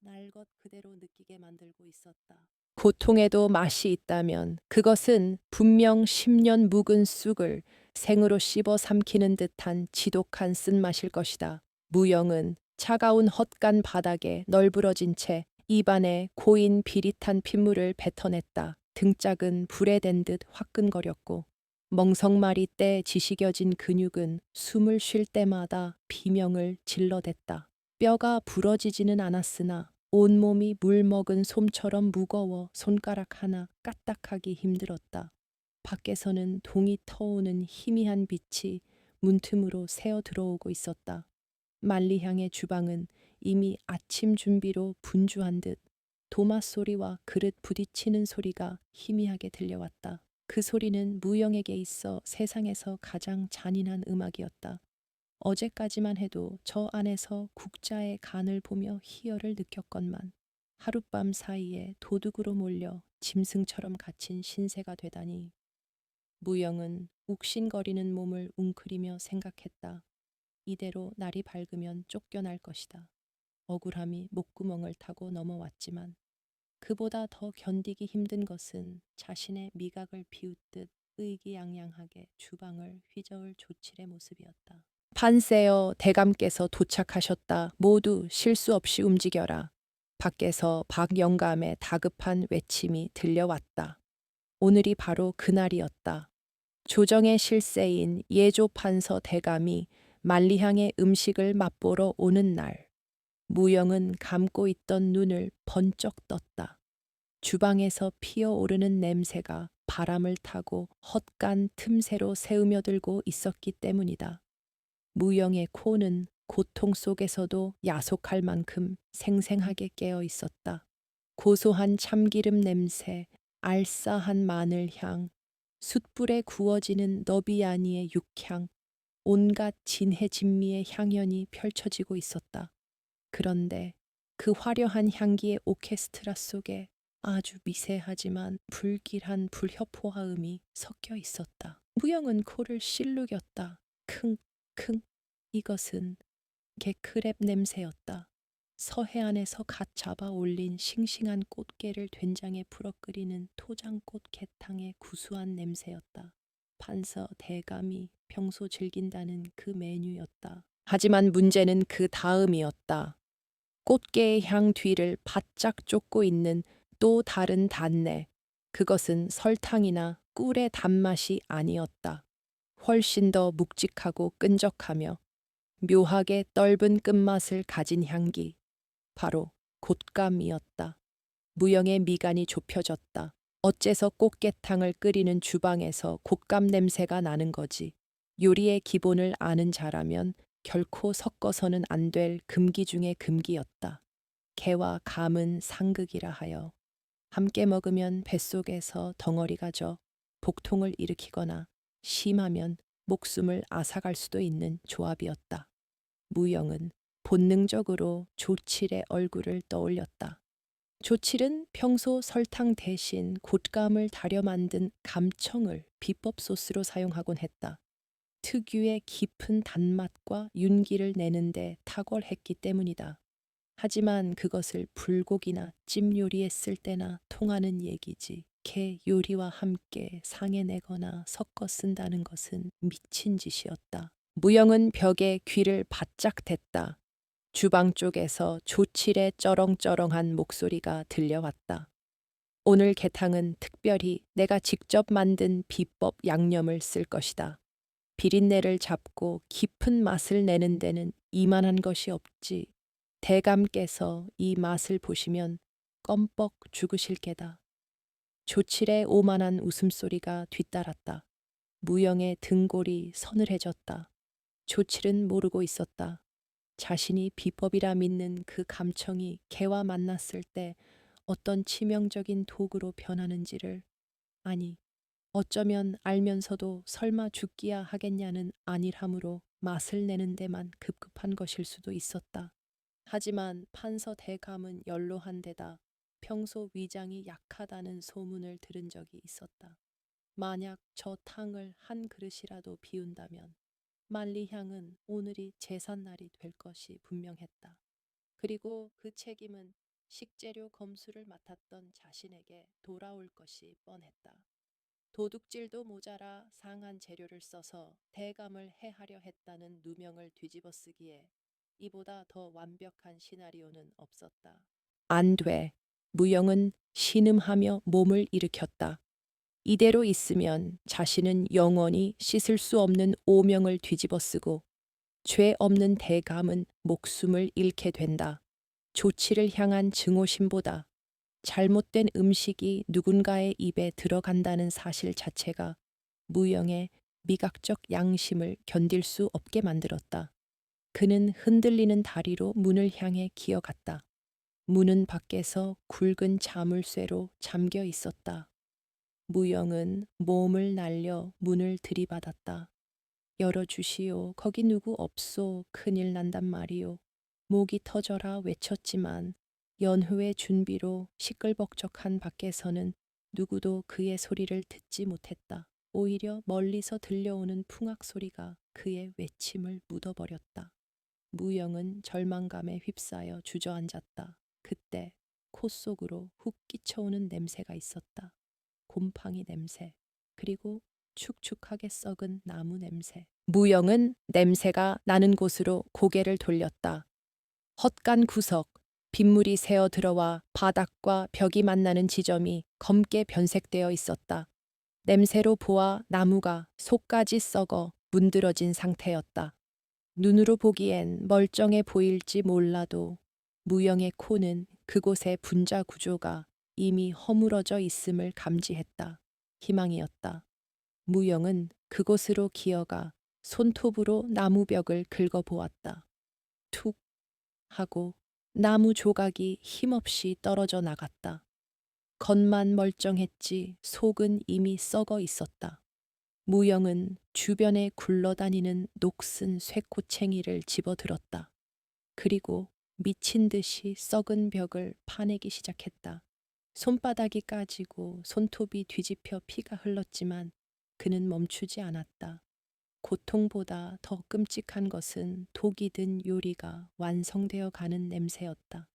날 것 그대로 느끼게 만들고 있었다. 고통에도 맛이 있다면 그것은 분명 10년 묵은 쑥을 생으로 씹어 삼키는 듯한 지독한 쓴맛일 것이다. 무영은 차가운 헛간 바닥에 널브러진 채 입안에 고인 비릿한 핏물을 뱉어냈다. 등짝은 불에 댄 듯 화끈거렸고 멍석말이 때 지식여진 근육은 숨을 쉴 때마다 비명을 질러댔다. 뼈가 부러지지는 않았으나 온몸이 물먹은 솜처럼 무거워 손가락 하나 까딱하기 힘들었다. 밖에서는 동이 터오는 희미한 빛이 문틈으로 새어 들어오고 있었다. 만리향의 주방은 이미 아침 준비로 분주한 듯 도마 소리와 그릇 부딪히는 소리가 희미하게 들려왔다. 그 소리는 무영에게 있어 세상에서 가장 잔인한 음악이었다. 어제까지만 해도 저 안에서 국자의 간을 보며 희열을 느꼈건만 하룻밤 사이에 도둑으로 몰려 짐승처럼 갇힌 신세가 되다니. 무영은 욱신거리는 몸을 웅크리며 생각했다. 이대로 날이 밝으면 쫓겨날 것이다. 억울함이 목구멍을 타고 넘어왔지만 그보다 더 견디기 힘든 것은 자신의 미각을 비웃듯 의기양양하게 주방을 휘저을 조칠의 모습이었다. 판세여 대감께서 도착하셨다. 모두 실수 없이 움직여라. 밖에서 박영감의 다급한 외침이 들려왔다. 오늘이 바로 그날이었다. 조정의 실세인 예조 판서 대감이 만리향의 음식을 맛보러 오는 날. 무영은 감고 있던 눈을 번쩍 떴다. 주방에서 피어오르는 냄새가 바람을 타고 헛간 틈새로 새으며들고 있었기 때문이다. 무영의 코는 고통 속에서도 야속할 만큼 생생하게 깨어 있었다. 고소한 참기름 냄새, 알싸한 마늘향, 숯불에 구워지는 너비아니의 육향, 온갖 진해진미의 향연이 펼쳐지고 있었다. 그런데 그 화려한 향기의 오케스트라 속에 아주 미세하지만 불길한 불협포화음이 섞여 있었다. 무영은 코를 실룩였다. 킁킁. 이것은 개크랩 냄새였다. 서해안에서 갓 잡아 올린 싱싱한 꽃게를 된장에 풀어 끓이는 토장꽃 게탕의 구수한 냄새였다. 판서 대감이 평소 즐긴다는 그 메뉴였다. 하지만 문제는 그 다음이었다. 꽃게의 향 뒤를 바짝 쫓고 있는 또 다른 단내. 그것은 설탕이나 꿀의 단맛이 아니었다. 훨씬 더 묵직하고 끈적하며 묘하게 떫은 끝맛을 가진 향기. 바로 곶감이었다. 무영의 미간이 좁혀졌다. 어째서 꽃게탕을 끓이는 주방에서 곶감 냄새가 나는 거지. 요리의 기본을 아는 자라면 결코 섞어서는 안 될 금기 중의 금기였다. 게와 감은 상극이라 하여 함께 먹으면 뱃속에서 덩어리가 져 복통을 일으키거나 심하면 목숨을 앗아갈 수도 있는 조합이었다. 무영은 본능적으로 조칠의 얼굴을 떠올렸다. 조칠은 평소 설탕 대신 곶감을 달여 만든 감청을 비법 소스로 사용하곤 했다. 특유의 깊은 단맛과 윤기를 내는데 탁월했기 때문이다. 하지만 그것을 불고기나 찜 요리에 쓸 때나 통하는 얘기지. 게 요리와 함께 상에 내거나 섞어 쓴다는 것은 미친 짓이었다. 무영은 벽에 귀를 바짝 댔다. 주방 쪽에서 조칠의 쩌렁쩌렁한 목소리가 들려왔다. 오늘 게탕은 특별히 내가 직접 만든 비법 양념을 쓸 것이다. 비린내를 잡고 깊은 맛을 내는 데는 이만한 것이 없지. 대감께서 이 맛을 보시면 껌뻑 죽으실 게다. 조칠의 오만한 웃음소리가 뒤따랐다. 무영의 등골이 서늘해졌다. 조칠은 모르고 있었다. 자신이 비법이라 믿는 그 감청이 개와 만났을 때 어떤 치명적인 도구로 변하는지를, 아니, 어쩌면 알면서도 설마 죽기야 하겠냐는 안일함으로 맛을 내는 데만 급급한 것일 수도 있었다. 하지만 판서 대감은 연로한 데다 평소 위장이 약하다는 소문을 들은 적이 있었다. 만약 저 탕을 한 그릇이라도 비운다면 만리향은 오늘이 제삿날이 될 것이 분명했다. 그리고 그 책임은 식재료 검수를 맡았던 자신에게 돌아올 것이 뻔했다. 도둑질도 모자라 상한 재료를 써서 대감을 해하려 했다는 누명을 뒤집어쓰기에 이보다 더 완벽한 시나리오는 없었다. 안 돼. 무영은 신음하며 몸을 일으켰다. 이대로 있으면 자신은 영원히 씻을 수 없는 오명을 뒤집어쓰고 죄 없는 대감은 목숨을 잃게 된다. 조치를 향한 증오심보다 잘못된 음식이 누군가의 입에 들어간다는 사실 자체가 무영의 미각적 양심을 견딜 수 없게 만들었다. 그는 흔들리는 다리로 문을 향해 기어갔다. 문은 밖에서 굵은 자물쇠로 잠겨 있었다. 무영은 몸을 날려 문을 들이받았다. 열어주시오. 거기 누구 없소. 큰일 난단 말이오. 목이 터져라 외쳤지만 연후의 준비로 시끌벅적한 밖에서는 누구도 그의 소리를 듣지 못했다. 오히려 멀리서 들려오는 풍악 소리가 그의 외침을 묻어버렸다. 무영은 절망감에 휩싸여 주저앉았다. 그때 코 속으로 훅 끼쳐오는 냄새가 있었다. 곰팡이 냄새, 그리고 축축하게 썩은 나무 냄새. 무영은 냄새가 나는 곳으로 고개를 돌렸다. 헛간 구석, 빗물이 새어 들어와 바닥과 벽이 만나는 지점이 검게 변색되어 있었다. 냄새로 보아 나무가 속까지 썩어 문드러진 상태였다. 눈으로 보기엔 멀쩡해 보일지 몰라도 무영의 코는 그곳의 분자 구조가 이미 허물어져 있음을 감지했다. 희망이었다. 무영은 그곳으로 기어가 손톱으로 나무벽을 긁어보았다. 툭 하고 나무 조각이 힘없이 떨어져 나갔다. 겉만 멀쩡했지 속은 이미 썩어 있었다. 무영은 주변에 굴러다니는 녹슨 쇠꼬챙이를 집어들었다. 그리고 미친 듯이 썩은 벽을 파내기 시작했다. 손바닥이 까지고 손톱이 뒤집혀 피가 흘렀지만 그는 멈추지 않았다. 고통보다 더 끔찍한 것은 독이 든 요리가 완성되어 가는 냄새였다.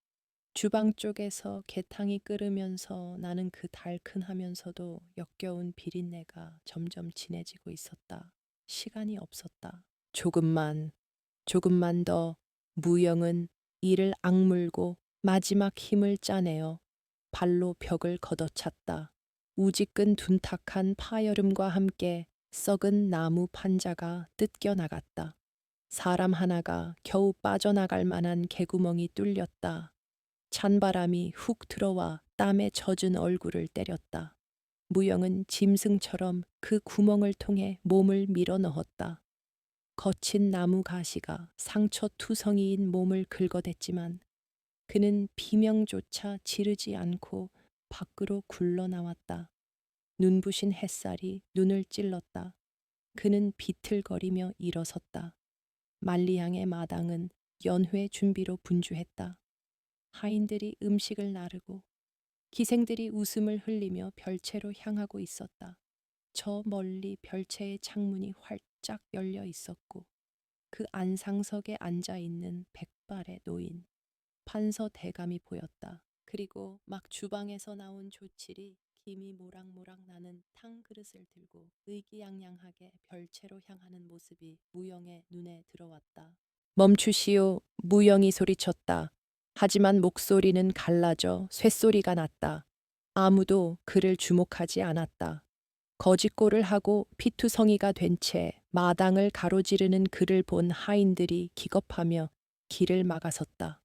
주방 쪽에서 게탕이 끓으면서 나는 그 달큰하면서도 역겨운 비린내가 점점 진해지고 있었다. 시간이 없었다. 조금만 더. 무영은 이를 악물고 마지막 힘을 짜내어 발로 벽을 걷어찼다. 우지끈 둔탁한 파여름과 함께 썩은 나무 판자가 뜯겨 나갔다. 사람 하나가 겨우 빠져나갈 만한 개구멍이 뚫렸다. 찬바람이 훅 들어와 땀에 젖은 얼굴을 때렸다. 무영은 짐승처럼 그 구멍을 통해 몸을 밀어 넣었다. 거친 나무 가시가 상처투성이인 몸을 긁어댔지만 그는 비명조차 지르지 않고 밖으로 굴러 나왔다. 눈부신 햇살이 눈을 찔렀다. 그는 비틀거리며 일어섰다. 만리향의 마당은 연회 준비로 분주했다. 하인들이 음식을 나르고 기생들이 웃음을 흘리며 별채로 향하고 있었다. 저 멀리 별채의 창문이 활짝 열려 있었고 그 안상석에 앉아 있는 백발의 노인 판서 대감이 보였다. 그리고 막 주방에서 나온 조칠이 김이 모락모락 나는 탕 그릇을 들고 의기양양하게 별채로 향하는 모습이 무영의 눈에 들어왔다. 멈추시오. 무영이 소리쳤다. 하지만 목소리는 갈라져 쇳소리가 났다. 아무도 그를 주목하지 않았다. 거짓골을 하고 피투성이가 된 채 마당을 가로지르는 그를 본 하인들이 기겁하며 길을 막아섰다.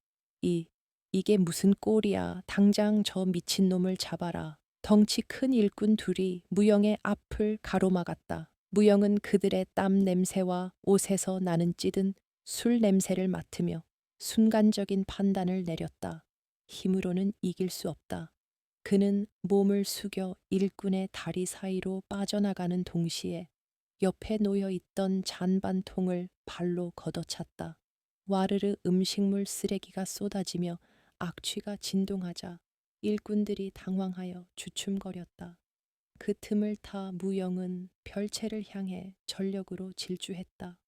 이게 무슨 꼴이야. 당장 저 미친놈을 잡아라. 덩치 큰 일꾼 둘이 무영의 앞을 가로막았다. 무영은 그들의 땀 냄새와 옷에서 나는 찌든 술 냄새를 맡으며 순간적인 판단을 내렸다. 힘으로는 이길 수 없다. 그는 몸을 숙여 일꾼의 다리 사이로 빠져나가는 동시에 옆에 놓여 있던 잔반통을 발로 걷어찼다. 와르르 음식물 쓰레기가 쏟아지며 악취가 진동하자 일꾼들이 당황하여 주춤거렸다. 그 틈을 타 무영은 별채를 향해 전력으로 질주했다.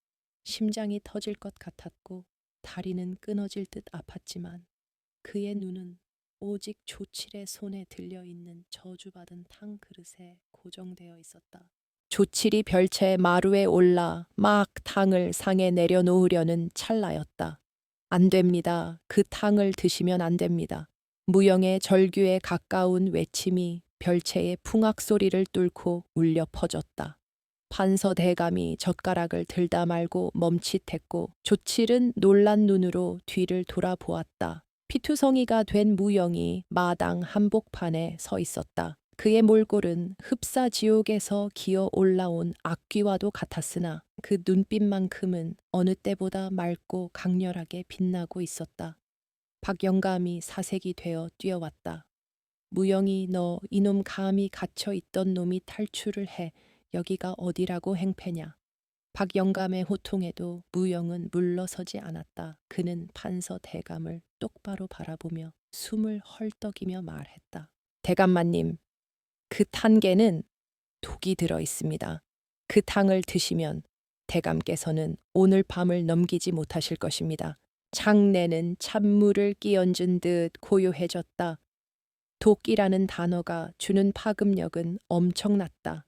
심장이 터질 것 같았고 다리는 끊어질 듯 아팠지만 그의 눈은 오직 조칠의 손에 들려있는 저주받은 탕 그릇에 고정되어 있었다. 조칠이 별채 마루에 올라 막 탕을 상에 내려놓으려는 찰나였다. 안 됩니다. 그 탕을 드시면 안 됩니다. 무영의 절규에 가까운 외침이 별채의 풍악 소리를 뚫고 울려 퍼졌다. 판서 대감이 젓가락을 들다 말고 멈칫했고 조칠은 놀란 눈으로 뒤를 돌아보았다. 피투성이가 된 무영이 마당 한복판에 서 있었다. 그의 몰골은 흡사 지옥에서 기어 올라온 악귀와도 같았으나 그 눈빛만큼은 어느 때보다 맑고 강렬하게 빛나고 있었다. 박영감이 사색이 되어 뛰어왔다. 무영이 너 이놈 감히 갇혀 있던 놈이 탈출을 해 여기가 어디라고 행패냐. 박영감의 호통에도 무영은 물러서지 않았다. 그는 판서 대감을 똑바로 바라보며 숨을 헐떡이며 말했다. 대감마님, 그 탕에는 독이 들어 있습니다. 그 탕을 드시면 대감께서는 오늘 밤을 넘기지 못하실 것입니다. 장내는 찬물을 끼얹은 듯 고요해졌다. 독이라는 단어가 주는 파급력은 엄청났다.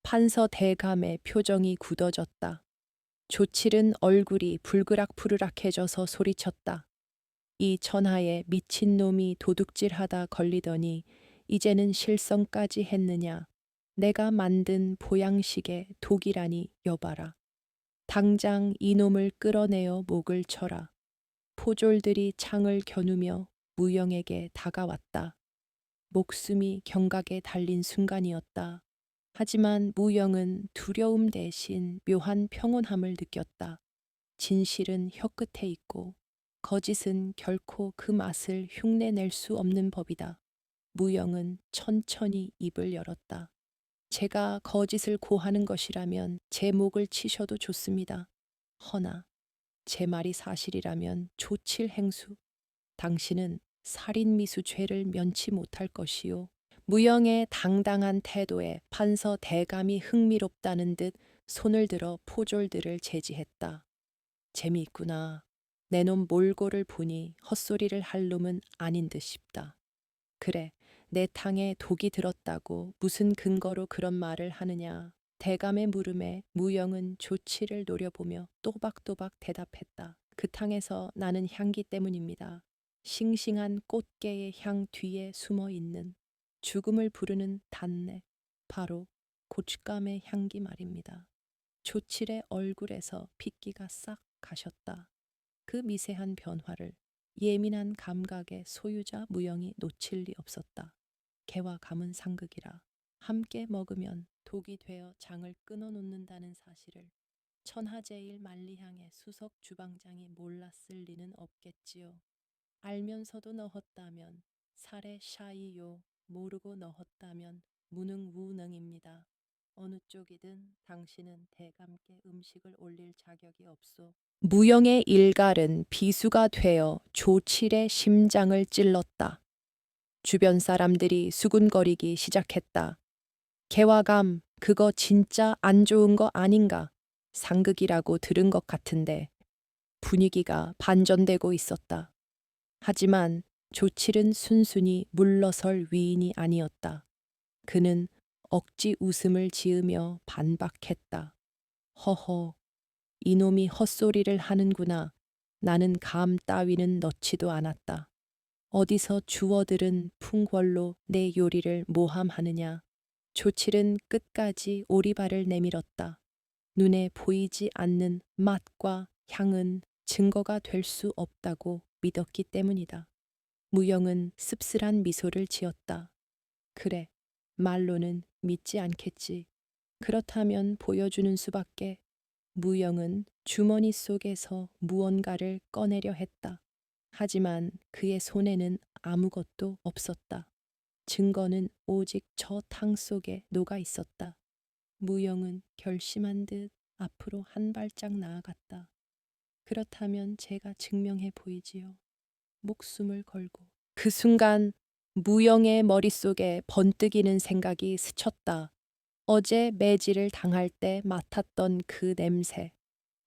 판서 대감의 표정이 굳어졌다. 조칠은 얼굴이 불그락푸르락해져서 소리쳤다. 이 천하에 미친놈이 도둑질하다 걸리더니 이제는 실성까지 했느냐. 내가 만든 보양식에 독이라니 여봐라. 당장 이놈을 끌어내어 목을 쳐라. 포졸들이 창을 겨누며 무영에게 다가왔다. 목숨이 경각에 달린 순간이었다. 하지만 무영은 두려움 대신 묘한 평온함을 느꼈다. 진실은 혀끝에 있고 거짓은 결코 그 맛을 흉내낼 수 없는 법이다. 무영은 천천히 입을 열었다. 제가 거짓을 고하는 것이라면 제 목을 치셔도 좋습니다. 허나 제 말이 사실이라면 조칠 행수, 당신은 살인미수 죄를 면치 못할 것이요. 무영의 당당한 태도에 판서 대감이 흥미롭다는 듯 손을 들어 포졸들을 제지했다. 재미있구나. 내 놈 몰골을 보니 헛소리를 할 놈은 아닌 듯 싶다. 그래, 내 탕에 독이 들었다고 무슨 근거로 그런 말을 하느냐. 대감의 물음에 무영은 조치를 노려보며 또박또박 대답했다. 그 탕에서 나는 향기 때문입니다. 싱싱한 꽃게의 향 뒤에 숨어 있는 죽음을 부르는 단내, 바로 곶감의 향기 말입니다. 조칠의 얼굴에서 핏기가 싹 가셨다. 그 미세한 변화를 예민한 감각의 소유자 무영이 놓칠 리 없었다. 개와 감은 상극이라 함께 먹으면 독이 되어 장을 끊어놓는다는 사실을 천하제일 만리향의 수석 주방장이 몰랐을 리는 없겠지요. 알면서도 넣었다면 살에 샤이요, 모르고 넣었다면 무능무능입니다. 어느 쪽이든 당신은 대감께 음식을 올릴 자격이 없소. 무영의 일갈은 비수가 되어 조칠의 심장을 찔렀다. 주변 사람들이 수군거리기 시작했다. 개와 감, 그거 진짜 안 좋은 거 아닌가? 상극이라고 들은 것 같은데 분위기가 반전되고 있었다. 하지만 조칠은 순순히 물러설 위인이 아니었다. 그는 억지 웃음을 지으며 반박했다. 허허, 이놈이 헛소리를 하는구나. 나는 감 따위는 넣지도 않았다. 어디서 주워들은 풍궐로 내 요리를 모함하느냐. 조칠은 끝까지 오리발을 내밀었다. 눈에 보이지 않는 맛과 향은 증거가 될 수 없다고 믿었기 때문이다. 무영은 씁쓸한 미소를 지었다. 그래, 말로는 믿지 않겠지. 그렇다면 보여주는 수밖에. 무영은 주머니 속에서 무언가를 꺼내려 했다. 하지만 그의 손에는 아무것도 없었다. 증거는 오직 저 탕 속에 녹아 있었다. 무영은 결심한 듯 앞으로 한 발짝 나아갔다. 그렇다면 제가 증명해 보이지요. 목숨을 걸고. 그 순간 무영의 머릿속에 번뜩이는 생각이 스쳤다. 어제 매질을 당할 때 맡았던 그 냄새.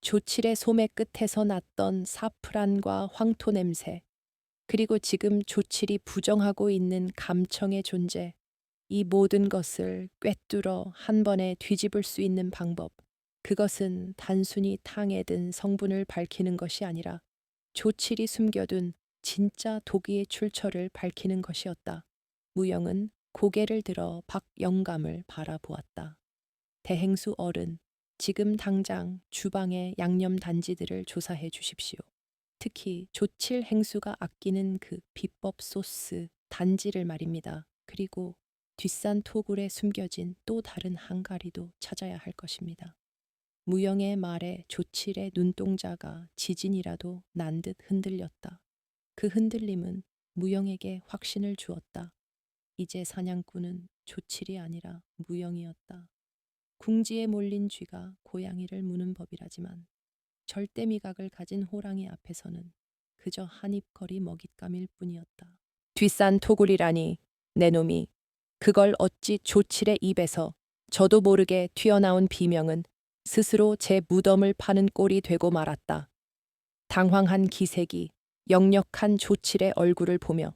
조칠의 소매 끝에서 났던 사프란과 황토 냄새. 그리고 지금 조칠이 부정하고 있는 감청의 존재. 이 모든 것을 꿰뚫어 한 번에 뒤집을 수 있는 방법. 그것은 단순히 탕에 든 성분을 밝히는 것이 아니라 조칠이 숨겨둔 진짜 도기의 출처를 밝히는 것이었다. 무영은 고개를 들어 박영감을 바라보았다. 대행수 어른, 지금 당장 주방의 양념 단지들을 조사해 주십시오. 특히 조칠 행수가 아끼는 그 비법 소스 단지를 말입니다. 그리고 뒷산 토굴에 숨겨진 또 다른 항가리도 찾아야 할 것입니다. 무영의 말에 조칠의 눈동자가 지진이라도 난 듯 흔들렸다. 그 흔들림은 무영에게 확신을 주었다. 이제 사냥꾼은 조칠이 아니라 무영이었다. 궁지에 몰린 쥐가 고양이를 무는 법이라지만 절대 미각을 가진 호랑이 앞에서는 그저 한입거리 먹잇감일 뿐이었다. 뒷산 토굴이라니 내 놈이 그걸 어찌 조칠의 입에서 저도 모르게 튀어나온 비명은 스스로 제 무덤을 파는 꼴이 되고 말았다. 당황한 기색이 역력한 조칠의 얼굴을 보며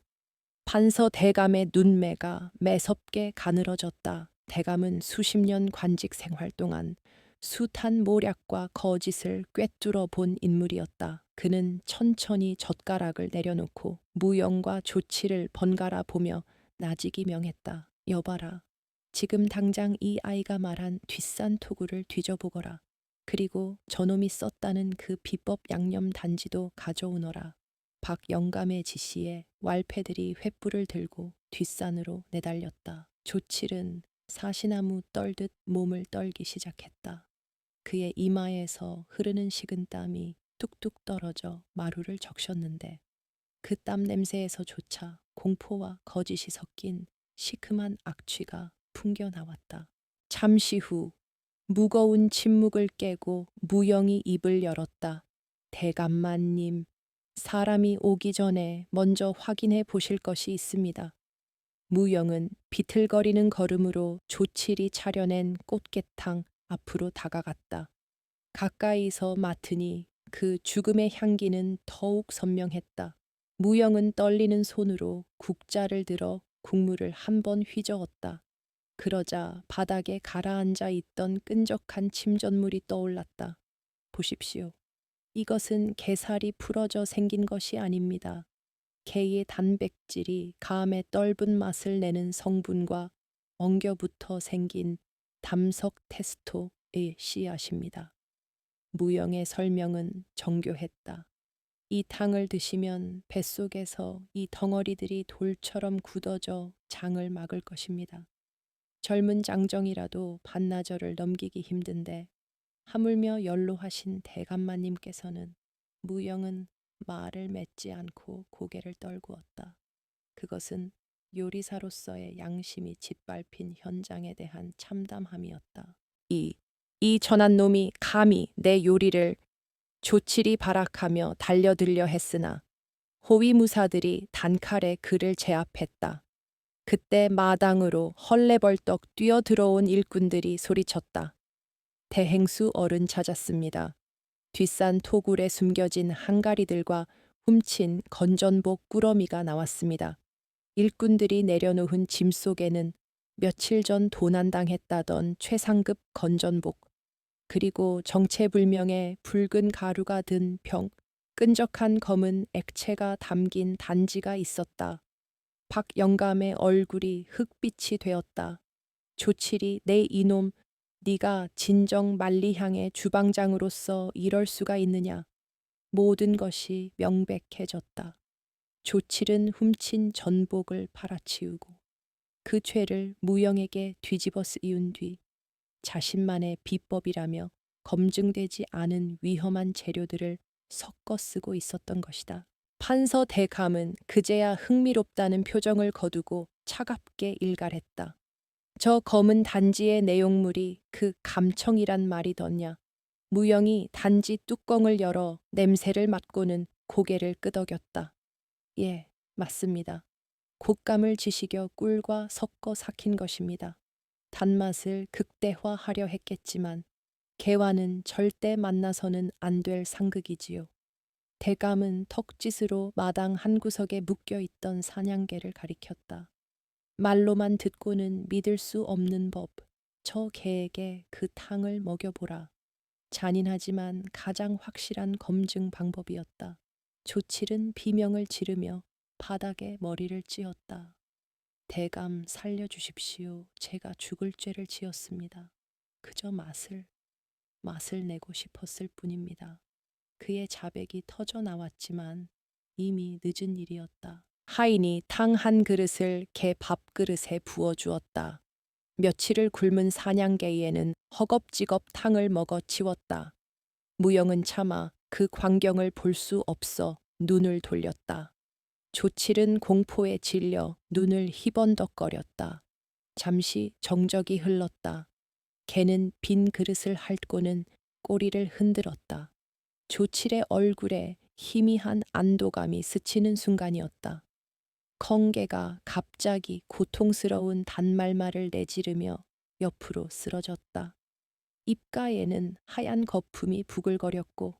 판서 대감의 눈매가 매섭게 가늘어졌다. 대감은 수십 년 관직 생활 동안 숱한 모략과 거짓을 꿰뚫어 본 인물이었다. 그는 천천히 젓가락을 내려놓고 무영과 조치를 번갈아 보며 나직이 명했다. 여봐라. 지금 당장 이 아이가 말한 뒷산 토구를 뒤져보거라. 그리고 저놈이 썼다는 그 비법 양념 단지도 가져오너라. 박영감의 지시에 왈패들이 횃불을 들고 뒷산으로 내달렸다. 조칠은 사시나무 떨듯 몸을 떨기 시작했다. 그의 이마에서 흐르는 식은땀이 뚝뚝 떨어져 마루를 적셨는데 그 땀 냄새에서조차 공포와 거짓이 섞인 시큼한 악취가 풍겨나왔다. 잠시 후 무거운 침묵을 깨고 무영이 입을 열었다. 대감마님, 사람이 오기 전에 먼저 확인해 보실 것이 있습니다. 무영은 비틀거리는 걸음으로 조칠이 차려낸 꽃게탕 앞으로 다가갔다. 가까이서 맡으니 그 죽음의 향기는 더욱 선명했다. 무영은 떨리는 손으로 국자를 들어 국물을 한 번 휘저었다. 그러자 바닥에 가라앉아 있던 끈적한 침전물이 떠올랐다. 보십시오. 이것은 게살이 풀어져 생긴 것이 아닙니다. 게의 단백질이 감의 떫은 맛을 내는 성분과 엉겨붙어 생긴 담석 테스토의 씨앗입니다. 무영의 설명은 정교했다. 이 탕을 드시면 뱃속에서 이 덩어리들이 돌처럼 굳어져 장을 막을 것입니다. 젊은 장정이라도 반나절을 넘기기 힘든데 하물며 연로하신 대감마님께서는 무영은 말을 맺지 않고 고개를 떨구었다. 그것은 요리사로서의 양심이 짓밟힌 현장에 대한 참담함이었다. 이 전한 놈이 감히 내 요리를 조칠이 발악하며 달려들려 했으나 호위무사들이 단칼에 그를 제압했다. 그때 마당으로 헐레벌떡 뛰어들어온 일꾼들이 소리쳤다. 대행수 어른 찾았습니다. 뒷산 토굴에 숨겨진 한가리들과 훔친 건전복 꾸러미가 나왔습니다. 일꾼들이 내려놓은 짐 속에는 며칠 전 도난당했다던 최상급 건전복, 그리고 정체불명의 붉은 가루가 든 병, 끈적한 검은 액체가 담긴 단지가 있었다. 박 영감의 얼굴이 흑빛이 되었다. 조칠이 내 이놈, 네가 진정 만리향의 주방장으로서 이럴 수가 있느냐. 모든 것이 명백해졌다. 조칠은 훔친 전복을 팔아치우고 그 죄를 무영에게 뒤집어 쓰이운 뒤 자신만의 비법이라며 검증되지 않은 위험한 재료들을 섞어 쓰고 있었던 것이다. 판서 대감은 그제야 흥미롭다는 표정을 거두고 차갑게 일갈했다. 저 검은 단지의 내용물이 그 감청이란 말이더냐. 무영이 단지 뚜껑을 열어 냄새를 맡고는 고개를 끄덕였다. 예, 맞습니다. 곶감을 지식여 꿀과 섞어 삭힌 것입니다. 단맛을 극대화하려 했겠지만 개와는 절대 만나서는 안 될 상극이지요. 대감은 턱짓으로 마당 한 구석에 묶여 있던 사냥개를 가리켰다. 말로만 듣고는 믿을 수 없는 법. 저 개에게 그 탕을 먹여보라. 잔인하지만 가장 확실한 검증 방법이었다. 조칠은 비명을 지르며 바닥에 머리를 찧었다. 대감 살려주십시오. 제가 죽을 죄를 지었습니다. 그저 맛을 내고 싶었을 뿐입니다. 그의 자백이 터져 나왔지만 이미 늦은 일이었다. 하인이 탕 한 그릇을 개 밥그릇에 부어주었다. 며칠을 굶은 사냥개에는 허겁지겁 탕을 먹어 치웠다. 무영은 차마 그 광경을 볼 수 없어 눈을 돌렸다. 조칠은 공포에 질려 눈을 희번덕거렸다. 잠시 정적이 흘렀다. 개는 빈 그릇을 핥고는 꼬리를 흔들었다. 조칠의 얼굴에 희미한 안도감이 스치는 순간이었다. 컹개가 갑자기 고통스러운 단말말을 내지르며 옆으로 쓰러졌다. 입가에는 하얀 거품이 부글거렸고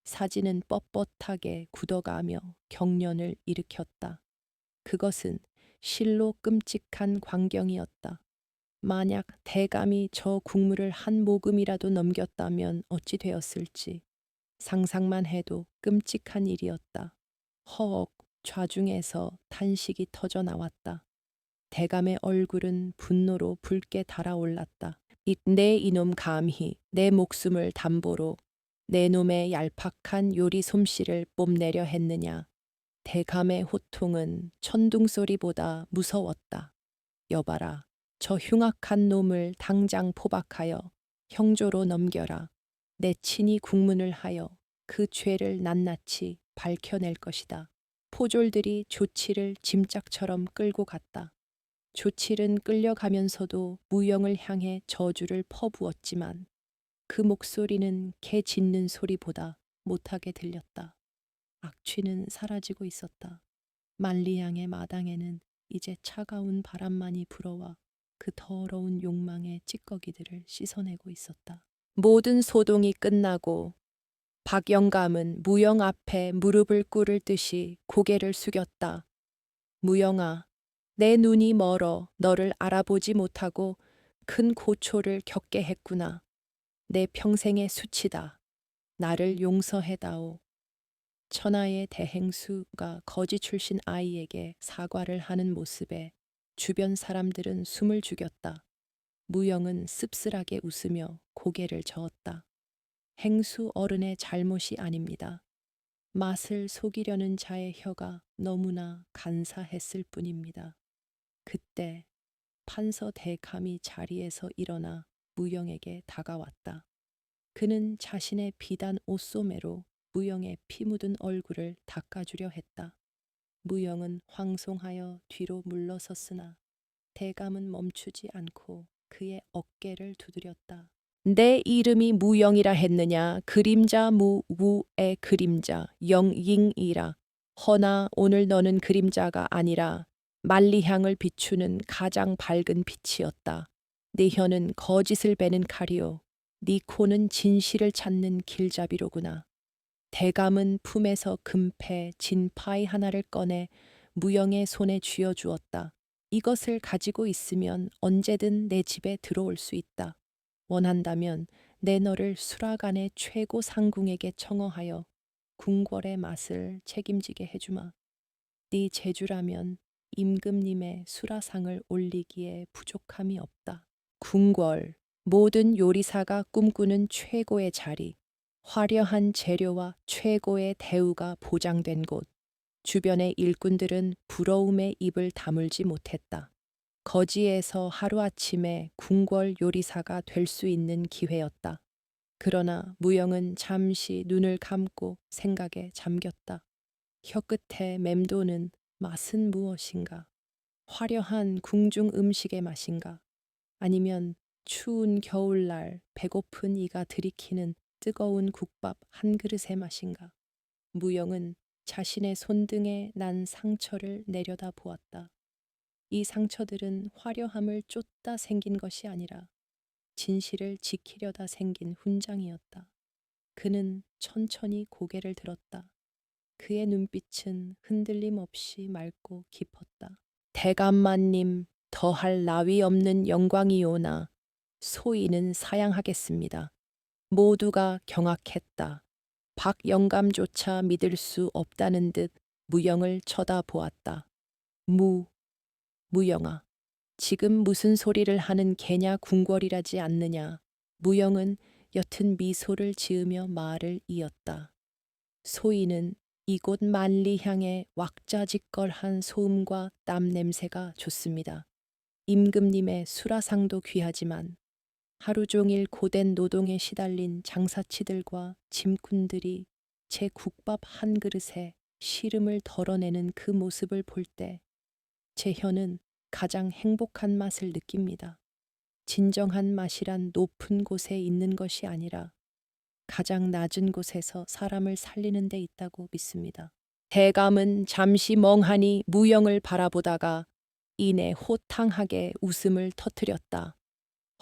사지는 뻣뻣하게 굳어가며 경련을 일으켰다. 그것은 실로 끔찍한 광경이었다. 만약 대감이 저 국물을 한 모금이라도 넘겼다면 어찌 되었을지 상상만 해도 끔찍한 일이었다. 허억 좌중에서 탄식이 터져 나왔다. 대감의 얼굴은 분노로 붉게 달아올랐다. 내 이놈 감히 내 목숨을 담보로 내 놈의 얄팍한 요리 솜씨를 뽐내려 했느냐. 대감의 호통은 천둥소리보다 무서웠다. 여봐라, 저 흉악한 놈을 당장 포박하여 형조로 넘겨라. 내 친히 국문을 하여 그 죄를 낱낱이 밝혀낼 것이다. 포졸들이 조치를 짐짝처럼 끌고 갔다. 조칠은 끌려가면서도 무영을 향해 저주를 퍼부었지만 그 목소리는 개 짖는 소리보다 못하게 들렸다. 악취는 사라지고 있었다. 만리양의 마당에는 이제 차가운 바람만이 불어와 그 더러운 욕망의 찌꺼기들을 씻어내고 있었다. 모든 소동이 끝나고 박영감은 무영 앞에 무릎을 꿇을 듯이 고개를 숙였다. 무영아, 내 눈이 멀어 너를 알아보지 못하고 큰 고초를 겪게 했구나. 내 평생의 수치다. 나를 용서해다오. 천하의 대행수가 거지 출신 아이에게 사과를 하는 모습에 주변 사람들은 숨을 죽였다. 무영은 씁쓸하게 웃으며 고개를 저었다. 행수 어른의 잘못이 아닙니다. 맛을 속이려는 자의 혀가 너무나 간사했을 뿐입니다. 그때 판서 대감이 자리에서 일어나 무영에게 다가왔다. 그는 자신의 비단 옷소매로 무영의 피 묻은 얼굴을 닦아주려 했다. 무영은 황송하여 뒤로 물러섰으나 대감은 멈추지 않고 그의 어깨를 두드렸다. 내 이름이 무영이라 했느냐? 그림자 무우의 그림자 영잉이라. 허나 오늘 너는 그림자가 아니라 만리향을 비추는 가장 밝은 빛이었다. 네 혀는 거짓을 베는 칼이요. 네 코는 진실을 찾는 길잡이로구나. 대감은 품에서 금패 진파이 하나를 꺼내 무영의 손에 쥐어 주었다. 이것을 가지고 있으면 언제든 내 집에 들어올 수 있다. 원한다면 내 너를 수라간의 최고 상궁에게 청어하여 궁궐의 맛을 책임지게 해주마. 네 재주라면 임금님의 수라상을 올리기에 부족함이 없다. 궁궐, 모든 요리사가 꿈꾸는 최고의 자리, 화려한 재료와 최고의 대우가 보장된 곳. 주변의 일꾼들은 부러움에 입을 다물지 못했다. 거지에서 하루아침에 궁궐 요리사가 될 수 있는 기회였다. 그러나 무영은 잠시 눈을 감고 생각에 잠겼다. 혀끝에 맴도는 맛은 무엇인가? 화려한 궁중 음식의 맛인가? 아니면 추운 겨울날 배고픈 이가 들이키는 뜨거운 국밥 한 그릇의 맛인가? 무영은 자신의 손등에 난 상처를 내려다 보았다. 이 상처들은 화려함을 쫓다 생긴 것이 아니라 진실을 지키려다 생긴 훈장이었다. 그는 천천히 고개를 들었다. 그의 눈빛은 흔들림 없이 맑고 깊었다. 대감마님, 더할 나위 없는 영광이오나 소인은 사양하겠습니다. 모두가 경악했다. 박 영감조차 믿을 수 없다는 듯 무영을 쳐다보았다. 무영아, 지금 무슨 소리를 하는 개냐 궁궐이라지 않느냐. 무영은 옅은 미소를 지으며 말을 이었다. 소인은 이곳 만리향의 왁자지껄한 소음과 땀 냄새가 좋습니다. 임금님의 수라상도 귀하지만 하루 종일 고된 노동에 시달린 장사치들과 짐꾼들이 제 국밥 한 그릇에 시름을 덜어내는 그 모습을 볼 때 제 혀는 가장 행복한 맛을 느낍니다. 진정한 맛이란 높은 곳에 있는 것이 아니라 가장 낮은 곳에서 사람을 살리는 데 있다고 믿습니다. 대감은 잠시 멍하니 무영을 바라보다가 이내 호탕하게 웃음을 터뜨렸다.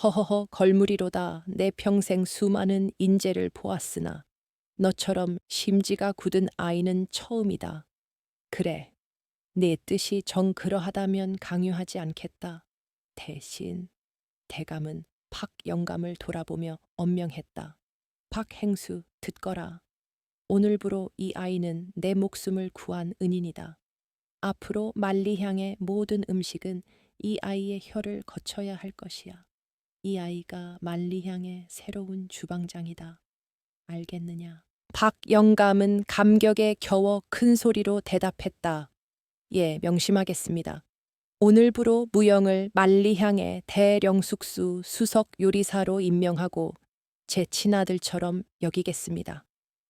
허허허 걸물이로다. 내 평생 수많은 인재를 보았으나 너처럼 심지가 굳은 아이는 처음이다. 그래, 내 뜻이 정 그러하다면 강요하지 않겠다. 대신 대감은 박 영감을 돌아보며 엄명했다. 박행수 듣거라. 오늘부로 이 아이는 내 목숨을 구한 은인이다. 앞으로 만리향의 모든 음식은 이 아이의 혀를 거쳐야 할 것이야. 이 아이가 만리향의 새로운 주방장이다. 알겠느냐? 박 영감은 감격에 겨워 큰 소리로 대답했다. 예, 명심하겠습니다. 오늘부로 무영을 만리향의 대령숙수 수석 요리사로 임명하고 제 친아들처럼 여기겠습니다.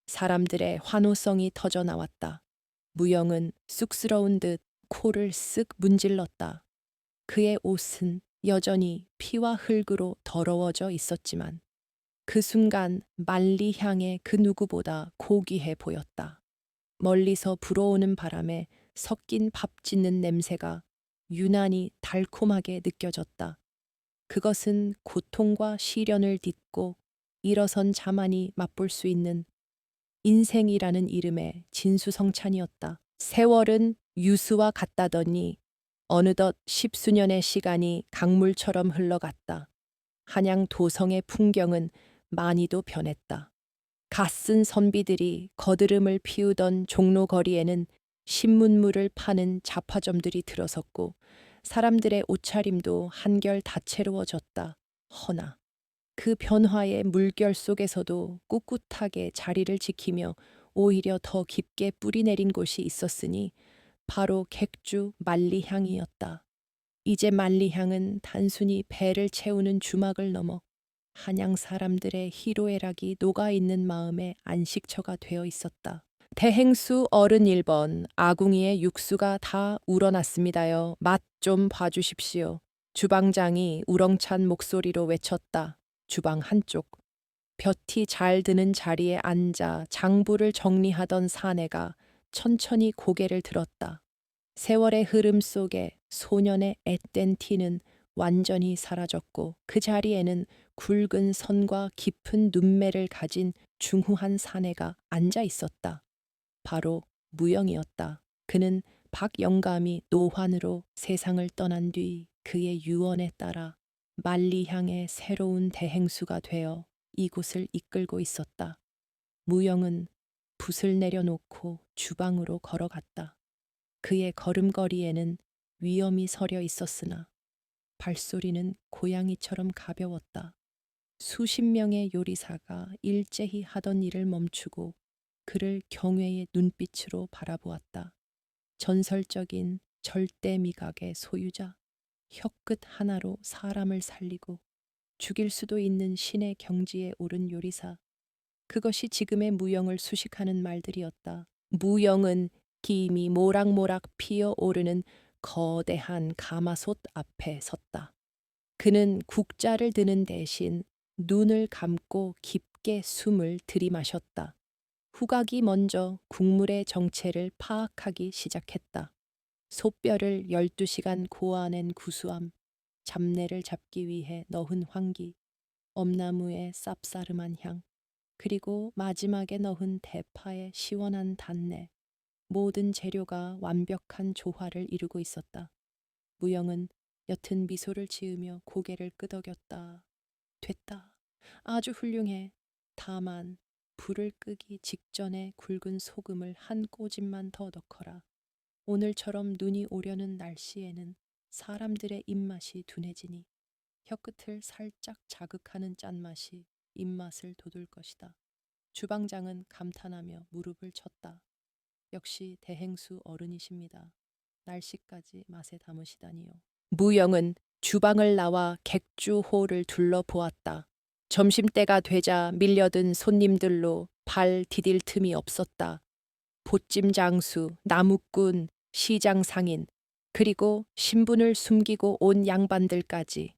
사람들의 환호성이 터져 나왔다. 무영은 쑥스러운 듯 코를 쓱 문질렀다. 그의 옷은 여전히 피와 흙으로 더러워져 있었지만 그 순간 만리향의 그 누구보다 고귀해 보였다. 멀리서 불어오는 바람에 섞인 밥 짓는 냄새가 유난히 달콤하게 느껴졌다. 그것은 고통과 시련을 딛고 일어선 자만이 맛볼 수 있는 인생이라는 이름의 진수성찬이었다. 세월은 유수와 같다더니 어느덧 십수년의 시간이 강물처럼 흘러갔다. 한양 도성의 풍경은 많이도 변했다. 갓쓴 선비들이 거드름을 피우던 종로거리에는 신문물을 파는 잡화점들이 들어섰고 사람들의 옷차림도 한결 다채로워졌다. 허나 그 변화의 물결 속에서도 꿋꿋하게 자리를 지키며 오히려 더 깊게 뿌리 내린 곳이 있었으니 바로 객주 만리향이었다. 이제 만리향은 단순히 배를 채우는 주막을 넘어 한양 사람들의 희로애락이 녹아있는 마음의 안식처가 되어 있었다. 대행수 어른 1번, 아궁이의 육수가 다 우러났습니다요. 맛 좀 봐주십시오. 주방장이 우렁찬 목소리로 외쳤다. 주방 한쪽. 볕이 잘 드는 자리에 앉아 장부를 정리하던 사내가 천천히 고개를 들었다. 세월의 흐름 속에 소년의 앳된 티는 완전히 사라졌고 그 자리에는 굵은 선과 깊은 눈매를 가진 중후한 사내가 앉아 있었다. 바로 무영이었다. 그는 박영감이 노환으로 세상을 떠난 뒤 그의 유언에 따라 만리향의 새로운 대행수가 되어 이곳을 이끌고 있었다. 무영은 붓을 내려놓고 주방으로 걸어갔다. 그의 걸음걸이에는 위험이 서려 있었으나 발소리는 고양이처럼 가벼웠다. 수십 명의 요리사가 일제히 하던 일을 멈추고 그를 경외의 눈빛으로 바라보았다. 전설적인 절대 미각의 소유자, 혀끝 하나로 사람을 살리고 죽일 수도 있는 신의 경지에 오른 요리사. 그것이 지금의 무영을 수식하는 말들이었다. 무영은 김이 모락모락 피어오르는 거대한 가마솥 앞에 섰다. 그는 국자를 드는 대신 눈을 감고 깊게 숨을 들이마셨다. 후각이 먼저 국물의 정체를 파악하기 시작했다. 솥뼈를 12시간 고아낸 구수함, 잡내를 잡기 위해 넣은 황기, 엄나무의 쌉싸름한 향, 그리고 마지막에 넣은 대파의 시원한 단내. 모든 재료가 완벽한 조화를 이루고 있었다. 무영은 옅은 미소를 지으며 고개를 끄덕였다. 됐다. 아주 훌륭해. 다만 불을 끄기 직전에 굵은 소금을 한 꼬집만 더 넣거라. 오늘처럼 눈이 오려는 날씨에는 사람들의 입맛이 둔해지니 혀끝을 살짝 자극하는 짠맛이 입맛을 돋울 것이다. 주방장은 감탄하며 무릎을 쳤다. 역시 대행수 어른이십니다. 날씨까지 맛에 담으시다니요. 무영은 주방을 나와 객주홀을 둘러보았다. 점심때가 되자 밀려든 손님들로 발 디딜 틈이 없었다. 보찜 장수, 나무꾼, 시장 상인, 그리고 신분을 숨기고 온 양반들까지.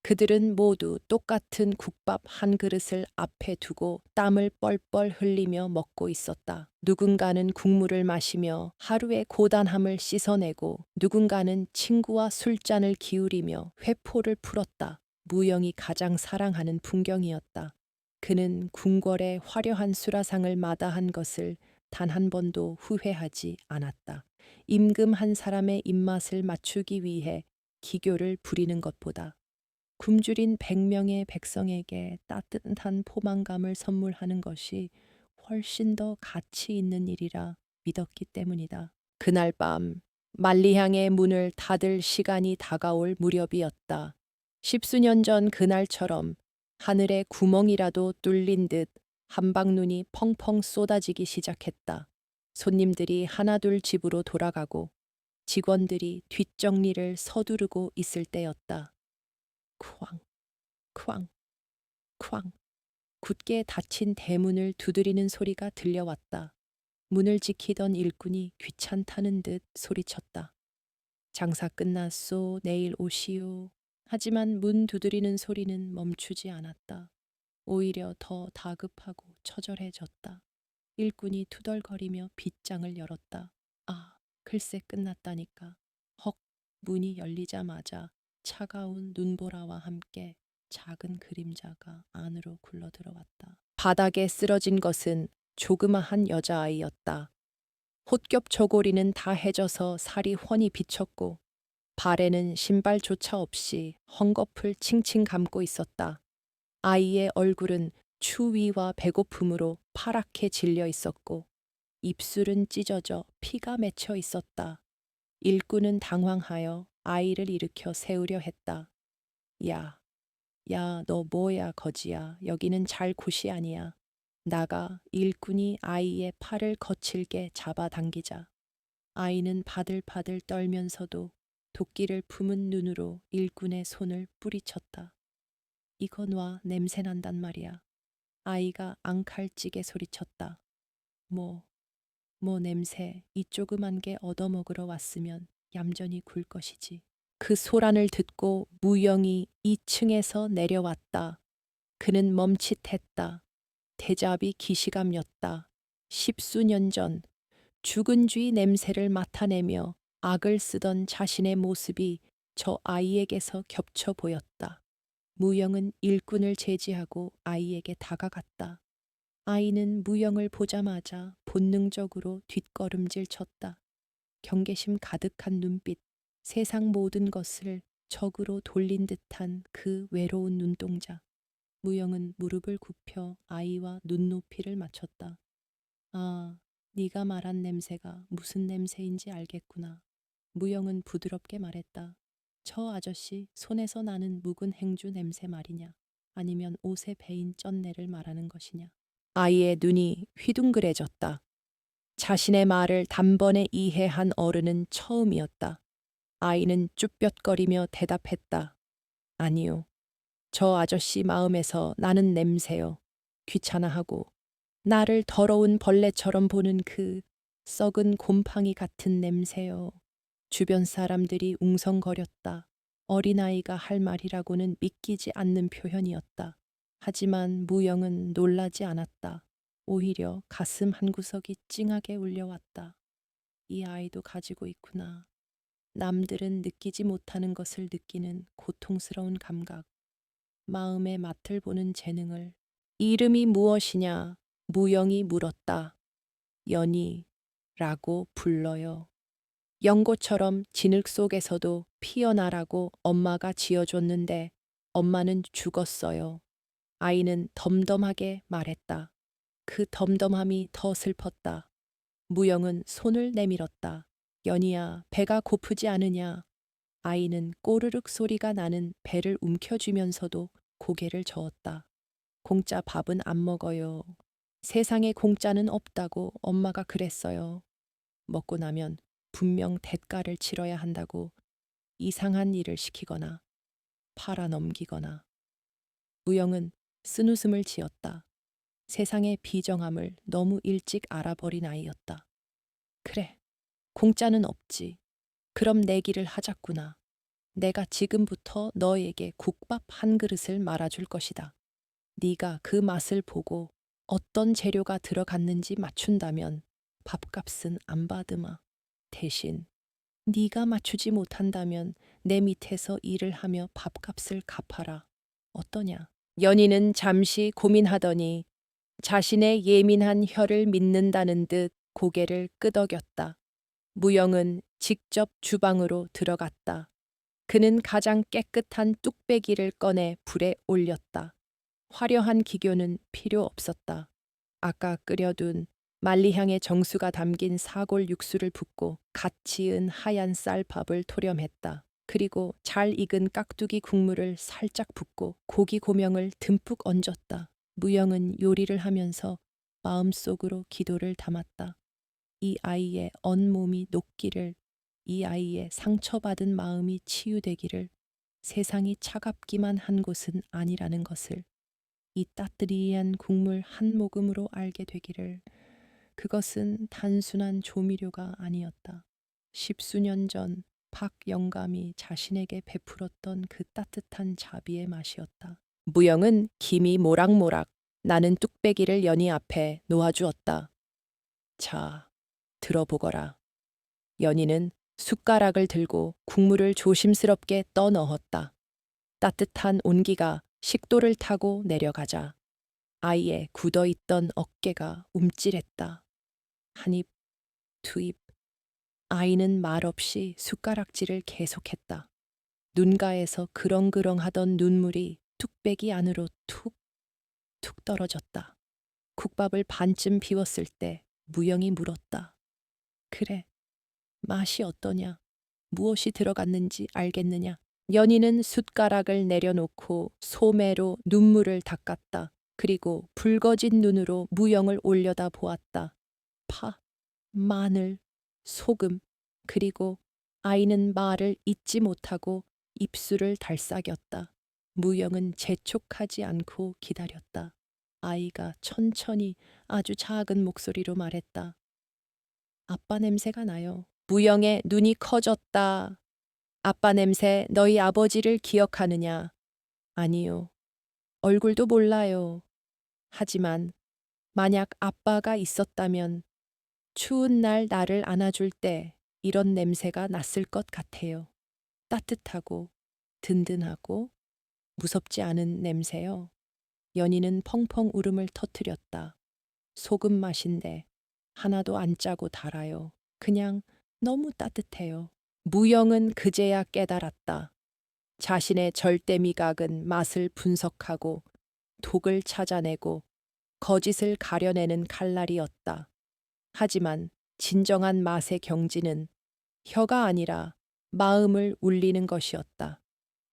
그들은 모두 똑같은 국밥 한 그릇을 앞에 두고 땀을 뻘뻘 흘리며 먹고 있었다. 누군가는 국물을 마시며 하루의 고단함을 씻어내고 누군가는 친구와 술잔을 기울이며 회포를 풀었다. 무영이 가장 사랑하는 풍경이었다. 그는 궁궐의 화려한 수라상을 마다한 것을 단 한 번도 후회하지 않았다. 임금 한 사람의 입맛을 맞추기 위해 기교를 부리는 것보다 굶주린 100명의 백성에게 따뜻한 포만감을 선물하는 것이 훨씬 더 가치 있는 일이라 믿었기 때문이다. 그날 밤 만리향의 문을 닫을 시간이 다가올 무렵이었다. 십수년 전 그날처럼 하늘에 구멍이라도 뚫린 듯 한방눈이 펑펑 쏟아지기 시작했다. 손님들이 하나둘 집으로 돌아가고 직원들이 뒷정리를 서두르고 있을 때였다. 쾅, 쾅, 쾅. 굳게 닫힌 대문을 두드리는 소리가 들려왔다. 문을 지키던 일꾼이 귀찮다는 듯 소리쳤다. 장사 끝났소, 내일 오시오. 하지만 문 두드리는 소리는 멈추지 않았다. 오히려 더 다급하고 처절해졌다. 일꾼이 투덜거리며 빗장을 열었다. 아, 글쎄 끝났다니까. 헉, 문이 열리자마자 차가운 눈보라와 함께 작은 그림자가 안으로 굴러들어왔다. 바닥에 쓰러진 것은 조그마한 여자아이였다. 홑겹 저고리는 다 해져서 살이 훤히 비쳤고 발에는 신발조차 없이 헝겊을 칭칭 감고 있었다. 아이의 얼굴은 추위와 배고픔으로 파랗게 질려 있었고 입술은 찢어져 피가 맺혀 있었다. 일꾼은 당황하여 아이를 일으켜 세우려 했다. 야, 야, 너 뭐야, 거지야. 여기는 잘 곳이 아니야. 나가 일꾼이 아이의 팔을 거칠게 잡아당기자 아이는 바들바들 떨면서도 도끼를 품은 눈으로 일꾼의 손을 뿌리쳤다. 이거 놔, 냄새 난단 말이야. 아이가 앙칼찌게 소리쳤다. 뭐 냄새, 이 조그만 게 얻어먹으러 왔으면 얌전히 굴 것이지. 그 소란을 듣고 무영이 2층에서 내려왔다. 그는 멈칫했다. 대자비 기시감이었다. 십수년 전 죽은 쥐 냄새를 맡아내며 악을 쓰던 자신의 모습이 저 아이에게서 겹쳐 보였다. 무영은 일꾼을 제지하고 아이에게 다가갔다. 아이는 무영을 보자마자 본능적으로 뒷걸음질 쳤다. 경계심 가득한 눈빛, 세상 모든 것을 적으로 돌린 듯한 그 외로운 눈동자. 무영은 무릎을 굽혀 아이와 눈높이를 맞췄다. 아, 네가 말한 냄새가 무슨 냄새인지 알겠구나. 무영은 부드럽게 말했다. 저 아저씨 손에서 나는 묵은 행주 냄새 말이냐? 아니면 옷에 배인 쩐내를 말하는 것이냐? 아이의 눈이 휘둥그레졌다. 자신의 말을 단번에 이해한 어른은 처음이었다. 아이는 쭈뼛거리며 대답했다. 아니요. 저 아저씨 마음에서 나는 냄새요. 귀찮아하고 나를 더러운 벌레처럼 보는 그 썩은 곰팡이 같은 냄새요. 주변 사람들이 웅성거렸다. 어린아이가 할 말이라고는 믿기지 않는 표현이었다. 하지만 무영은 놀라지 않았다. 오히려 가슴 한구석이 찡하게 울려왔다. 이 아이도 가지고 있구나. 남들은 느끼지 못하는 것을 느끼는 고통스러운 감각. 마음의 맛을 보는 재능을. 이름이 무엇이냐? 무영이 물었다. 연희라고 불러요. 연고처럼 진흙 속에서도 피어나라고 엄마가 지어줬는데 엄마는 죽었어요. 아이는 덤덤하게 말했다. 그 덤덤함이 더 슬펐다. 무영은 손을 내밀었다. 연희야, 배가 고프지 않으냐? 아이는 꼬르륵 소리가 나는 배를 움켜쥐면서도 고개를 저었다. 공짜 밥은 안 먹어요. 세상에 공짜는 없다고 엄마가 그랬어요. 먹고 나면 분명 대가를 치러야 한다고 이상한 일을 시키거나 팔아넘기거나. 무영은 쓴웃음을 지었다. 세상의 비정함을 너무 일찍 알아버린 아이였다. 그래, 공짜는 없지. 그럼 내기를 하자꾸나. 내가 지금부터 너에게 국밥 한 그릇을 말아줄 것이다. 네가 그 맛을 보고 어떤 재료가 들어갔는지 맞춘다면 밥값은 안 받으마. 대신 네가 맞추지 못한다면 내 밑에서 일을 하며 밥값을 갚아라. 어떠냐? 연희는 잠시 고민하더니 자신의 예민한 혀를 믿는다는 듯 고개를 끄덕였다. 무영은 직접 주방으로 들어갔다. 그는 가장 깨끗한 뚝배기를 꺼내 불에 올렸다. 화려한 기교는 필요 없었다. 아까 끓여둔 만리향의 정수가 담긴 사골 육수를 붓고 갓 지은 하얀 쌀밥을 토렴했다. 그리고 잘 익은 깍두기 국물을 살짝 붓고 고기 고명을 듬뿍 얹었다. 무영은 요리를 하면서 마음속으로 기도를 담았다. 이 아이의 온몸이 녹기를, 이 아이의 상처받은 마음이 치유되기를, 세상이 차갑기만 한 곳은 아니라는 것을, 이 따뜻한 국물 한 모금으로 알게 되기를. 그것은 단순한 조미료가 아니었다. 십수년 전 박영감이 자신에게 베풀었던 그 따뜻한 자비의 맛이었다. 무영은 김이 모락모락 나는 뚝배기를 연희 앞에 놓아주었다. 자, 들어보거라. 연희는 숟가락을 들고 국물을 조심스럽게 떠넣었다. 따뜻한 온기가 식도를 타고 내려가자 아이의 굳어있던 어깨가 움찔했다. 한 입, 두 입. 아이는 말없이 숟가락질을 계속했다. 눈가에서 그렁그렁하던 눈물이 뚝배기 안으로 툭 떨어졌다. 국밥을 반쯤 비웠을 때 무영이 물었다. 그래, 맛이 어떠냐? 무엇이 들어갔는지 알겠느냐? 연희는 숟가락을 내려놓고 소매로 눈물을 닦았다. 그리고 붉어진 눈으로 무영을 올려다 보았다. 파, 마늘, 소금, 그리고 아이는 말을 잇지 못하고 입술을 달싹였다. 무영은 재촉하지 않고 기다렸다. 아이가 천천히 아주 작은 목소리로 말했다. 아빠 냄새가 나요. 무영의 눈이 커졌다. 아빠 냄새 너희 아버지를 기억하느냐? 아니요. 얼굴도 몰라요. 하지만 만약 아빠가 있었다면 추운 날 나를 안아줄 때 이런 냄새가 났을 것 같아요. 따뜻하고 든든하고 무섭지 않은 냄새요. 연희는 펑펑 울음을 터뜨렸다. 소금 맛인데 하나도 안 짜고 달아요. 그냥 너무 따뜻해요. 무영은 그제야 깨달았다. 자신의 절대 미각은 맛을 분석하고 독을 찾아내고 거짓을 가려내는 칼날이었다. 하지만 진정한 맛의 경지는 혀가 아니라 마음을 울리는 것이었다.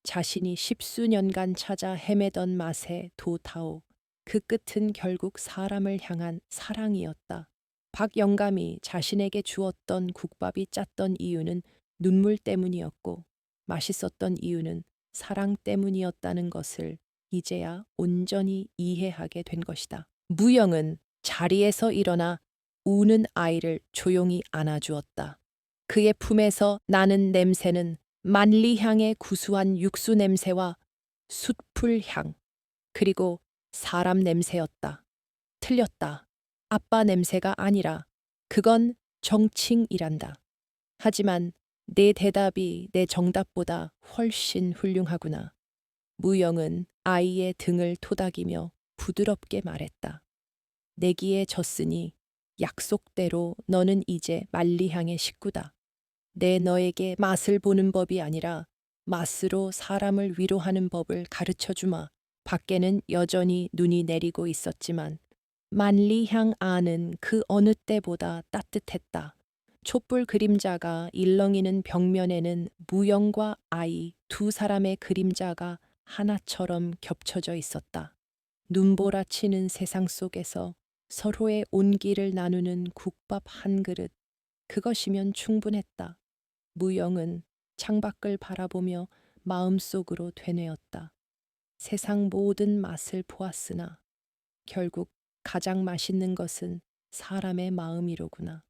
자신이 십수년간 찾아 헤매던 맛의 도타오. 그 끝은 결국 사람을 향한 사랑이었다. 박영감이 자신에게 주었던 국밥이 짰던 이유는 눈물 때문이었고 맛있었던 이유는 사랑 때문이었다는 것을 이제야 온전히 이해하게 된 것이다. 무영은 자리에서 일어나 우는 아이를 조용히 안아주었다. 그의 품에서 나는 냄새는 만리향의 구수한 육수 냄새와 숯불 향, 그리고 사람 냄새였다. 틀렸다. 아빠 냄새가 아니라 그건 정칭이란다. 하지만 내 대답이 내 정답보다 훨씬 훌륭하구나. 무영은 아이의 등을 토닥이며 부드럽게 말했다. 내기에 졌으니 약속대로 너는 이제 만리향의 식구다. 내 너에게 맛을 보는 법이 아니라 맛으로 사람을 위로하는 법을 가르쳐 주마. 밖에는 여전히 눈이 내리고 있었지만 만리향 안은 그 어느 때보다 따뜻했다. 촛불 그림자가 일렁이는 벽면에는 무영과 아이 두 사람의 그림자가 하나처럼 겹쳐져 있었다. 눈보라치는 세상 속에서 서로의 온기를 나누는 국밥 한 그릇, 그것이면 충분했다. 무영은 창밖을 바라보며 마음속으로 되뇌었다. 세상 모든 맛을 보았으나 결국 가장 맛있는 것은 사람의 마음이로구나.